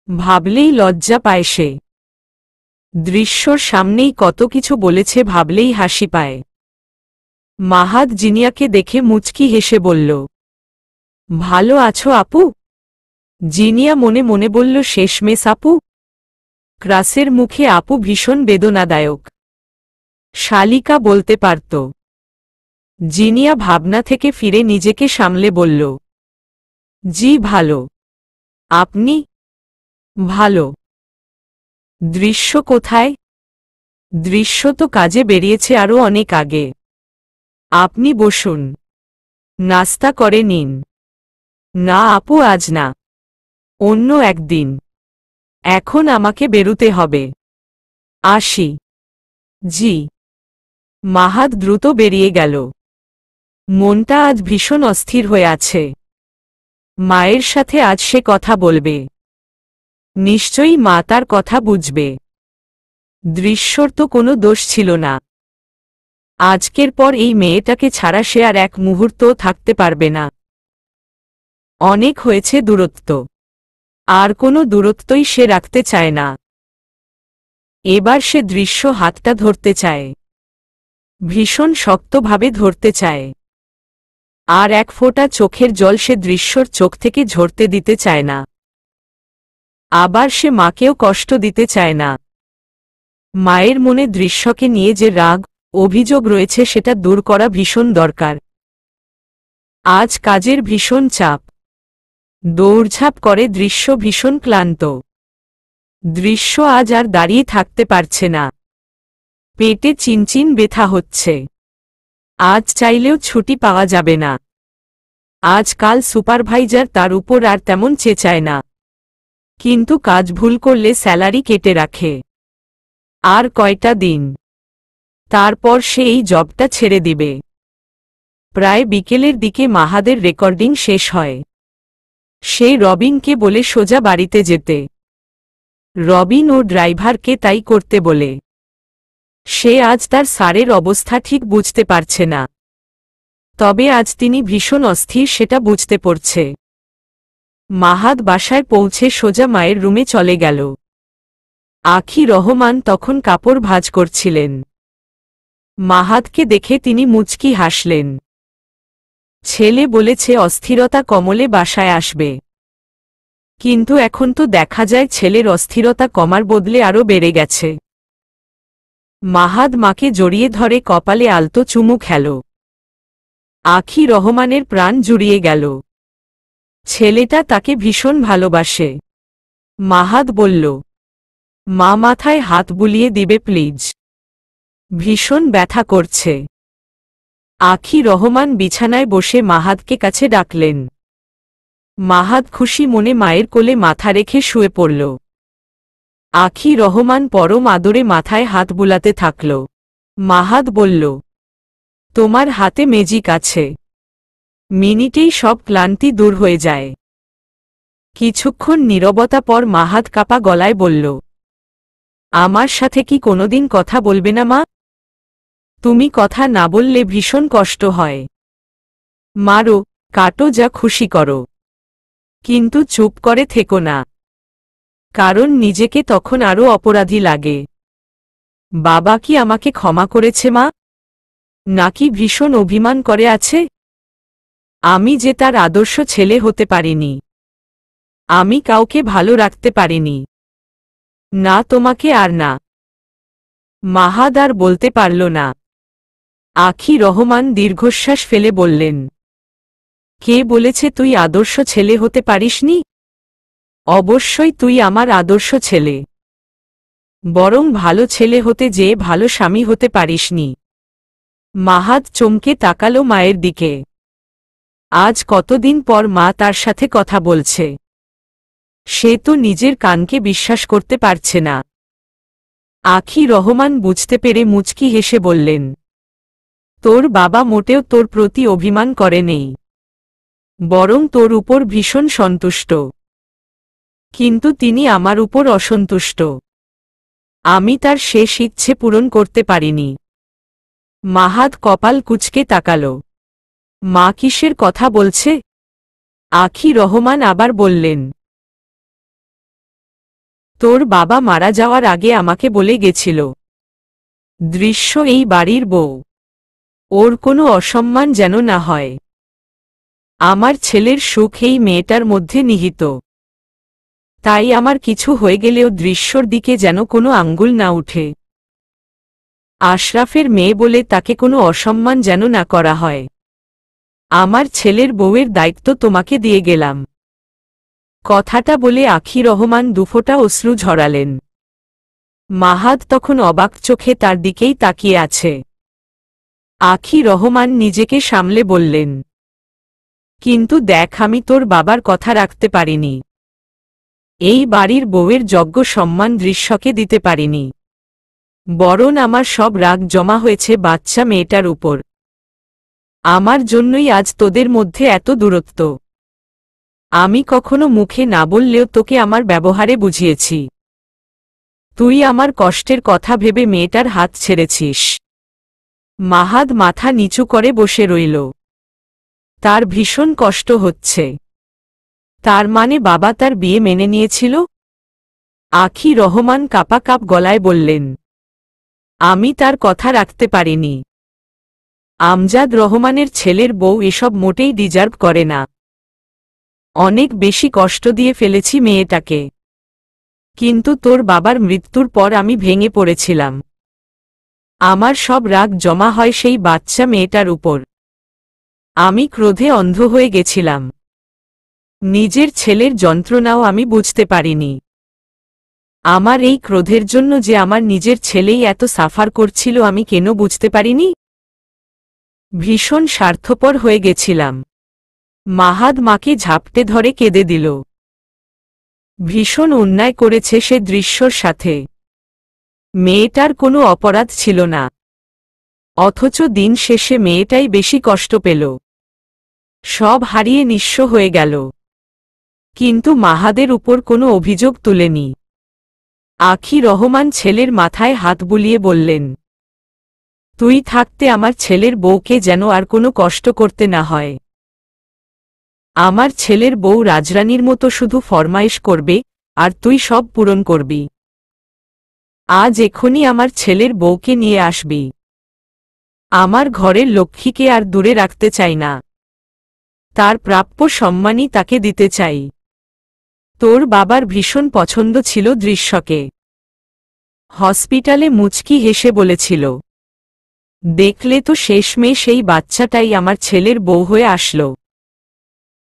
ভাবলেই লজ্জা পায় সে। দৃশ্যর সামনেই কত কিছু বলেছে, ভাবলেই হাসি পায়। মাহাদ জিনিয়াকে দেখে মুচকি হেসে বলল, ভালো আছো আপু? জিনিয়া মনে মনে বলল, শেষমেশ আপু। ক্রাসের মুখে আপু ভীষণ বেদনাদায়ক। শালিকা বলতে পারত। জিনিয়া ভাবনা থেকে ফিরে নিজেকে সামলে বলল, জি ভালো। আপনি? ভালো। দৃশ্য কোথায়? দৃশ্য তো কাজে বেরিয়েছে আরও অনেক আগে। আপনি বসুন, নাস্তা করে নিন। না আপু, আজ না। অন্য একদিন। এখন আমাকে বেরুতে হবে। আসি। জি। মাহাদ দ্রুত বেরিয়ে গেল। মনটা আজ ভীষণ অস্থির হয়ে আছে। মায়ের সাথে আজ সে কথা বলবে। নিশ্চয়ই মা তার কথা বুঝবে। দৃশ্যর তো কোনো দোষ ছিল না। আজকের পর এই মেয়েটাকে ছাড়া সে আর এক মুহূর্তও থাকতে পারবে না। অনেক হয়েছে দূরত্ব। আর কোনো দূরত্বই সে রাখতে চায় না। এবার সে দৃশ্য হাতটা ধরতে চায়। ভীষণ শক্তভাবে ধরতে চায়। আর এক ফোঁটা চোখের জল সে দৃশ্যর চোখ থেকে ঝরতে দিতে চায় না। আবার সে মাকেও কষ্ট দিতে চায় না। মায়ের মনে দৃশ্যকে নিয়ে যে রাগ, অভিযোগ রয়েছে সেটা দূর করা ভীষণ দরকার। আজ কাজের ভীষণ চাপ। দৌড়ঝাঁপ করে দৃশ্য ভীষণ ক্লান্ত। দৃশ্য আজ আর দাঁড়িয়ে থাকতে পারছে না। পেটে চিনচিন ব্যথা হচ্ছে। আজ চাইলেও ছুটি পাওয়া যাবে না। আজকাল সুপারভাইজার তার উপর আর তেমন চেঁচায় না। কিন্তু কাজ ভুল করলে স্যালারি কেটে রাখে। আর কয়টা দিন, তারপর সে এই জবটা ছেড়ে দিবে। প্রায় বিকেলের দিকে মাহাদের রেকর্ডিং শেষ হয়। সেই রবিনকে বলে সোজা বাড়িতে যেতে। রবিন ও ড্রাইভারকে তাই করতে বলে। সে আজ তার স্যারের অবস্থা ঠিক বুঝতে পারছে না। তবে আজ তিনি ভীষণ অস্থির সেটা বুঝতে পারছে। মাহাদ বাসায় পৌঁছে সোজা মায়ের রুমে চলে গেল। আখি রহমান তখন কাপড় ভাঁজ করছিলেন। মাহাদকে দেখে তিনি মুচকি হাসলেন। ছেলে বলেছে অস্থিরতা কমলে বাসায় আসবে। কিন্তু এখন তো দেখা যায় ছেলের অস্থিরতা কমার বদলে আরও বেড়ে গেছে। মাহাদ মাকে জড়িয়ে ধরে কপালে আলতো চুমু খেল। আখি রহমানের প্রাণ জুড়িয়ে গেল। ছেলেটা তাকে ভীষণ ভালোবাসে। মাহাদ বলল, মা মাথায় হাত বুলিয়ে দিবে প্লিজ। ভীষণ ব্যথা করছে। আখি রহমান বিছানায় বসে মাহাদকে কাছে ডাকলেন। মাহাদ খুশি মনে মায়ের কোলে মাথা রেখে শুয়ে পড়ল। আখি রহমান পরম আদরে মাথায় হাত বুলাতে থাকল। মাহাদ বলল, তোমার হাতে ম্যাজিক আছে। মিনিটেই সব ক্লান্তি দূর হয়ে যায়। কিছুক্ষণ নীরবতা পর মাহাদ কাপা গলায় বলল, আমার সাথে কি কোনোদিন কথা বলবে না মা? তুমি কথা না বললে ভীষণ কষ্ট হয়। মারো, কাটো, যা খুশি করো, কিন্তু চুপ করে থেকো না। কারণ নিজেকে তখন আরও অপরাধী লাগে। বাবা কি আমাকে ক্ষমা করেছে মা? নাকি ভীষণ অভিমান করে আছে? আমি যে তার আদর্শ ছেলে হতে পারিনি। আমি কাউকে ভালো রাখতে পারিনি, না তোমাকে আর না। মাহাদ আর বলতে পারল না। আখি রহমান দীর্ঘশ্বাস ফেলে বললেন, কে বলেছে তুই আদর্শ ছেলে হতে পারিসনি? অবশ্যই তুই আমার আদর্শ ছেলে। বরং ভালো ছেলে হতে যেয়ে ভালো স্বামী হতে পারিসনি। মাহাদ চমকে তাকালো মায়ের দিকে। আজ কতদিন পর মা তার সাথে কথা বলছে। সে তো নিজের কানকে বিশ্বাস করতে পারছে না। আখি রহমান বুঝতে পেরে মুচকি হেসে বললেন, তোর বাবা মোটেও তোর প্রতি অভিমান করে নেই, বরং তোর উপর ভীষণ সন্তুষ্ট। কিন্তু তিনি আমার উপর অসন্তুষ্ট। আমি তার শেষ ইচ্ছে পূরণ করতে পারিনি। মাহাদ কপাল কুঁচকে তাকাল। মা কিসের কথা বলছে? আখি রহমান আবার বললেন, তোর বাবা মারা যাওয়ার আগে আমাকে বলে গেছিল, দৃশ্য এই বাড়ির বউ, ওর কোনো অসম্মান যেন না হয়। আমার ছেলের সুখ এই মেয়েটার মধ্যে নিহিত। তাই আমার কিছু হয়ে গেলেও দৃশ্যর দিকে যেন কোনো আঙ্গুল না উঠে। আশরাফের মেয়ে বলে তাকে কোনো অসম্মান যেন না করা হয়। আমার ছেলের বউয়ের দায়িত্ব তোমাকে দিয়ে গেলাম। কথাটা বলে আখি রহমান দুফোঁটা অশ্রু ঝরালেন। মাহাদ তখন অবাক চোখে তার দিকেই তাকিয়ে আছে। আখি রহমান নিজেকে সামলে বললেন, কিন্তু দেখ, আমি তোর বাবার কথা রাখতে পারিনি। এই বাড়ির বউয়ের যোগ্য সম্মান দৃশ্যকে দিতে পারিনি, বরং আমার সব রাগ জমা হয়েছে বাচ্চা মেয়েটার উপর। আমার জন্যই আজ তোদের মধ্যে এত দূরত্ব। আমি কখনো মুখে না বললেও তোকে আমার ব্যবহারে বুঝিয়েছি। তুই আমার কষ্টের কথা ভেবে মেয়েটার হাত ছেড়েছিস। মাহাদ মাথা নিচু করে বসে রইল। তার ভীষণ কষ্ট হচ্ছে। তার মানে বাবা তার বিয়ে মেনে নিয়েছিল? আখি রহমান কাপা কাপ গলায় বললেন, আমি তার কথা রাখতে পারিনি। আমজাদ রহমানের ছেলের বউ এসব মোটেই ডিজার্ভ করে না। অনেক বেশি কষ্ট দিয়ে ফেলেছি মেয়েটাকে। কিন্তু তোর বাবার মৃত্যুর পর আমি ভেঙে পড়েছিলাম। আমার সব রাগ জমা হয় সেই বাচ্চা মেয়েটার উপর। আমি ক্রোধে অন্ধ হয়ে গেছিলাম। নিজের ছেলের যন্ত্রণাও আমি বুঝতে পারিনি। আমার এই ক্রোধের জন্য যে আমার নিজের ছেলেই এত সাফার করছিল আমি কেন বুঝতে পারিনি? ভীষণ স্বার্থপর হয়ে গেছিলাম। মাহাদ মাকে ঝাপটে ধরে কেঁদে দিল। ভীষণ অন্যায় করেছে সে দৃশ্যর সাথে। মেয়েটার কোনো অপরাধ ছিল না, অথচ দিন শেষে মেয়েটাই বেশি কষ্ট পেল। সব হারিয়ে নিঃস্ব হয়ে গেল। কিন্তু মাহাদের উপর কোনো অভিযোগ তুলেনি। আখি রহমান ছেলের মাথায় হাত বুলিয়ে বললেন, তুই থাকতে আমার ছেলের বউকে যেন আর কোনো কষ্ট করতে না হয়। আমার ছেলের বউ রাজরানীর মতো শুধু ফরমাইশ করবে, আর তুই সব পূরণ করবি। আজ এখনই আমার ছেলের বউকে নিয়ে আসবি। আমার ঘরের লক্ষ্মীকে আর দূরে রাখতে চাই না। তার প্রাপ্য সম্মানই তাকে দিতে চাই। তোর বাবার ভীষণ পছন্দ ছিল দৃশ্যকে। হসপিটালে মুচকি হেসে বলেছিল, দেখলে তো শেষমেশ সেই বাচ্চাটাই আমার ছেলের বউ হয়ে আসল।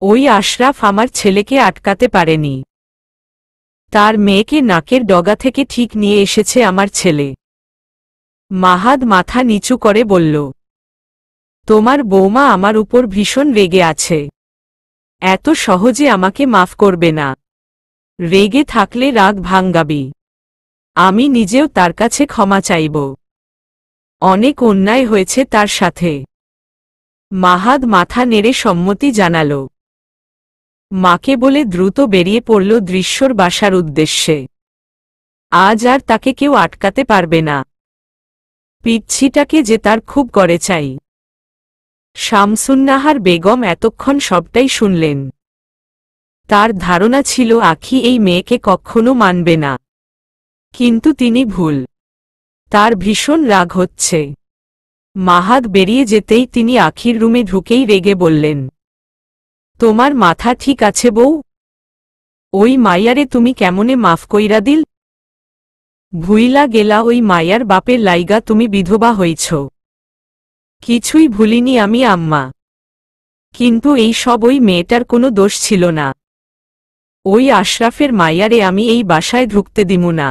ওই আশরাফ আমার ছেলেকে আটকাতে পারেনি। তার মেয়েকে নাকের ডগা থেকে ঠিক নিয়ে এসেছে আমার ছেলে। মাহাদ মাথা নিচু করে বলল, তোমার বৌমা আমার উপর ভীষণ রেগে আছে। এত সহজে আমাকে মাফ করবে না। রেগে থাকলে রাগ ভাঙ্গাবি। আমি নিজেও তার কাছে ক্ষমা চাইব। অনেক অন্যায় হয়েছে তার সাথে। মাহাদ মাথা নেড়ে সম্মতি জানাল। মাকে বলে দ্রুত বেরিয়ে পড়ল দৃশ্যর বাসার উদ্দেশ্যে। আজ আর তাকে কেউ আটকাতে পারবে না। পিচ্ছিটাকে যে তার খুব করে চাই। শামসুন্নাহার বেগম এতক্ষণ সবটাই শুনলেন। তার ধারণা ছিল আখি এই মেয়েকে কখনো মানবে না। কিন্তু তিনি ভুল। তার ভীষণ রাগ হচ্ছে। মাহাদ বেরিয়ে যেতেই তিনি আখির রুমে ঢুকেই রেগে বললেন, তোমার মাথা ঠিক আছে বউ? ওই মাইয়ারে তুমি কেমনে মাফ কইরা দিল? ভুইলা গেলা ওই মাইয়ার বাপের লাইগা তুমি বিধবা হইছ। কিছুই ভুলিনি আমি আম্মা। কিন্তু এই সব ওই মেয়েটার কোনো দোষ ছিল না। ওই আশরাফের মাইয়ারে আমি এই বাসায় ঢুকতে দিমু না।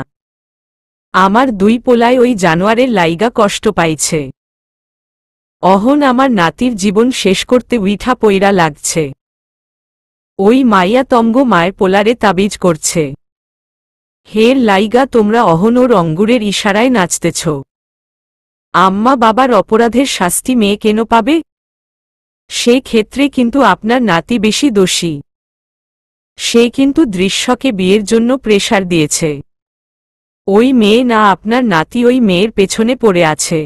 আমার দুই পোলায় ওই জানোয়ারের লাইগা কষ্ট পাইছে। অহন আমার নাতির জীবন শেষ করতে উইঠা পইরা লাগছে। ওই মাইয়া তঙ্গ মায়ের পোলারে তাবিজ করছে। হের লাইগা তোমরা অহন ওর অঙ্গুরের ইশারায় নাচতেছ। আম্মা বাবার অপরাধের শাস্তি মেয়ে কেন পাবে? সে ক্ষেত্রে কিন্তু আপনার নাতি বেশি দোষী। সে কিন্তু দৃশ্যকে বিয়ের জন্য প্রেসার দিয়েছে। ওই মেয়ে না আপনার নাতি ওই মেয়ের পেছনে পড়ে আছে।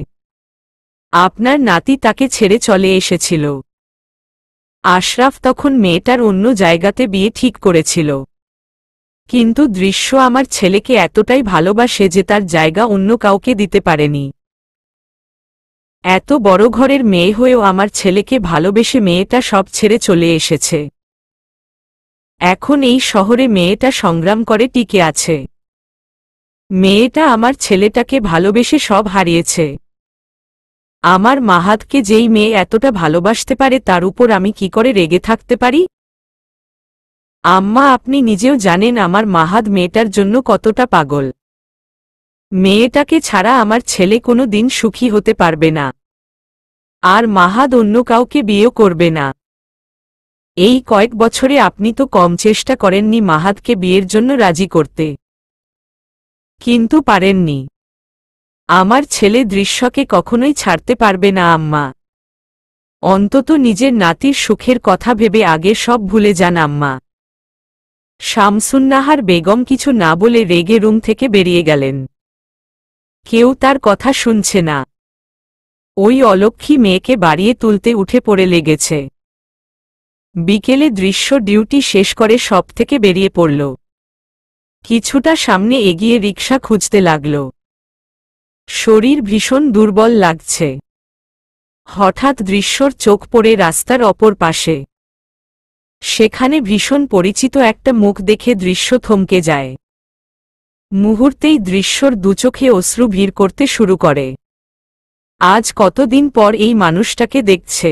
আপনার নাতি তাকে ছেড়ে চলে এসেছিল। আশরাফ তখন মেয়েটার অন্য জায়গাতে বিয়ে ঠিক করেছিল। কিন্তু দৃশ্য আমার ছেলেকে এতটাই ভালোবাসে যে তার জায়গা অন্য কাউকে দিতে পারেনি। এত বড় ঘরের মেয়ে হয়েও আমার ছেলেকে ভালোবেসে মেয়েটা সব ছেড়ে চলে এসেছে। এখন এই শহরে মেয়েটা সংগ্রাম করে টিকে আছে। মেয়েটা আমার ছেলেটাকে ভালোবেসে সব হারিয়েছে। আমার মাহাদকে যেই মেয়ে এতটা ভালোবাসতে পারে তার উপর আমি কি করে রেগে থাকতে পারি? আম্মা আপনি নিজেও জানেন আমার মাহাদ মেয়েটার জন্য কতটা পাগল। মেয়েটাকে ছাড়া আমার ছেলে কোনো দিন সুখী হতে পারবে না। আর মাহাদ অন্য কাউকে বিয়েও করবে না। এই কয়েক বছরে আপনি তো কম চেষ্টা করেননি মাহাদকে বিয়ের জন্য রাজি করতে, কিন্তু পারেননি। আমার ছেলে দৃশ্যকে কখনোই ছাড়তে পারবে না আম্মা। অন্তত নিজের নাতির সুখের কথা ভেবে আগে সব ভুলে যান আম্মা। শামসুন্নাহার বেগম কিছু না বলে রেগে রুম থেকে বেরিয়ে গেলেন। কেউ তার কথা শুনছে না। ওই অলক্ষী মেয়েকে বাড়িয়ে তুলতে উঠে পড়ে লেগেছে। বিকেলে দৃশ্য ডিউটি শেষ করে সব থেকে বেরিয়ে পড়ল। কিছুটা সামনে এগিয়ে রিকশা খুঁজতে লাগল। শরীর ভীষণ দুর্বল লাগছে। হঠাৎ দৃশ্যর চোখ পড়ে রাস্তার অপর পাশে। সেখানে ভীষণ পরিচিত একটা মুখ দেখে দৃশ্য থমকে যায়। মুহূর্তেই দৃশ্যর দুচোখে অশ্রু ভিড় করতে শুরু করে। আজ কতদিন পর এই মানুষটাকে দেখছে।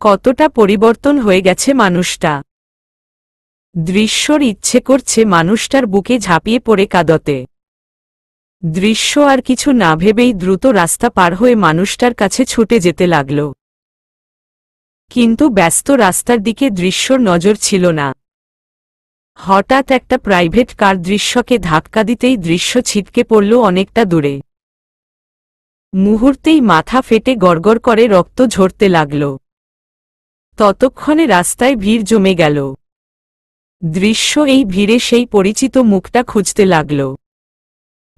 কতটা পরিবর্তন হয়ে গেছে মানুষটা। দৃশ্যর ইচ্ছে করছে মানুষটার বুকে ঝাঁপিয়ে পড়ে কাঁদতে। দৃশ্য আর কিছু না ভেবেই দ্রুত রাস্তা পার হয়ে মানুষটার কাছে ছুটে যেতে লাগল। কিন্তু ব্যস্ত রাস্তার দিকে দৃশ্যর নজর ছিল না। হঠাৎ একটা প্রাইভেট কার দৃশ্যকে ধাক্কা দিতেই দৃশ্য ছিটকে পড়ল অনেকটা দূরে। মুহূর্তেই মাথা ফেটে গড়গড় করে রক্ত ঝরতে লাগল। ততক্ষণে রাস্তায় ভিড় জমে গেল। দৃশ্য এই ভিড়ে সেই পরিচিত মুখটা খুঁজতে লাগল,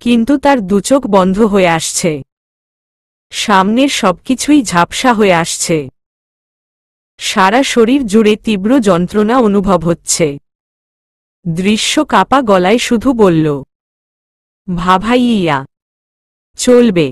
কিন্তু তার দুচোখ বন্ধ হয়ে আসছে। সামনের সবকিছুই ঝাপসা হয়ে আসছে। সারা শরীর জুড়ে তীব্র যন্ত্রণা অনুভব হচ্ছে। দৃশ্য কাপা গলায় শুধু বলল, ভাভাইয়া, চলবে।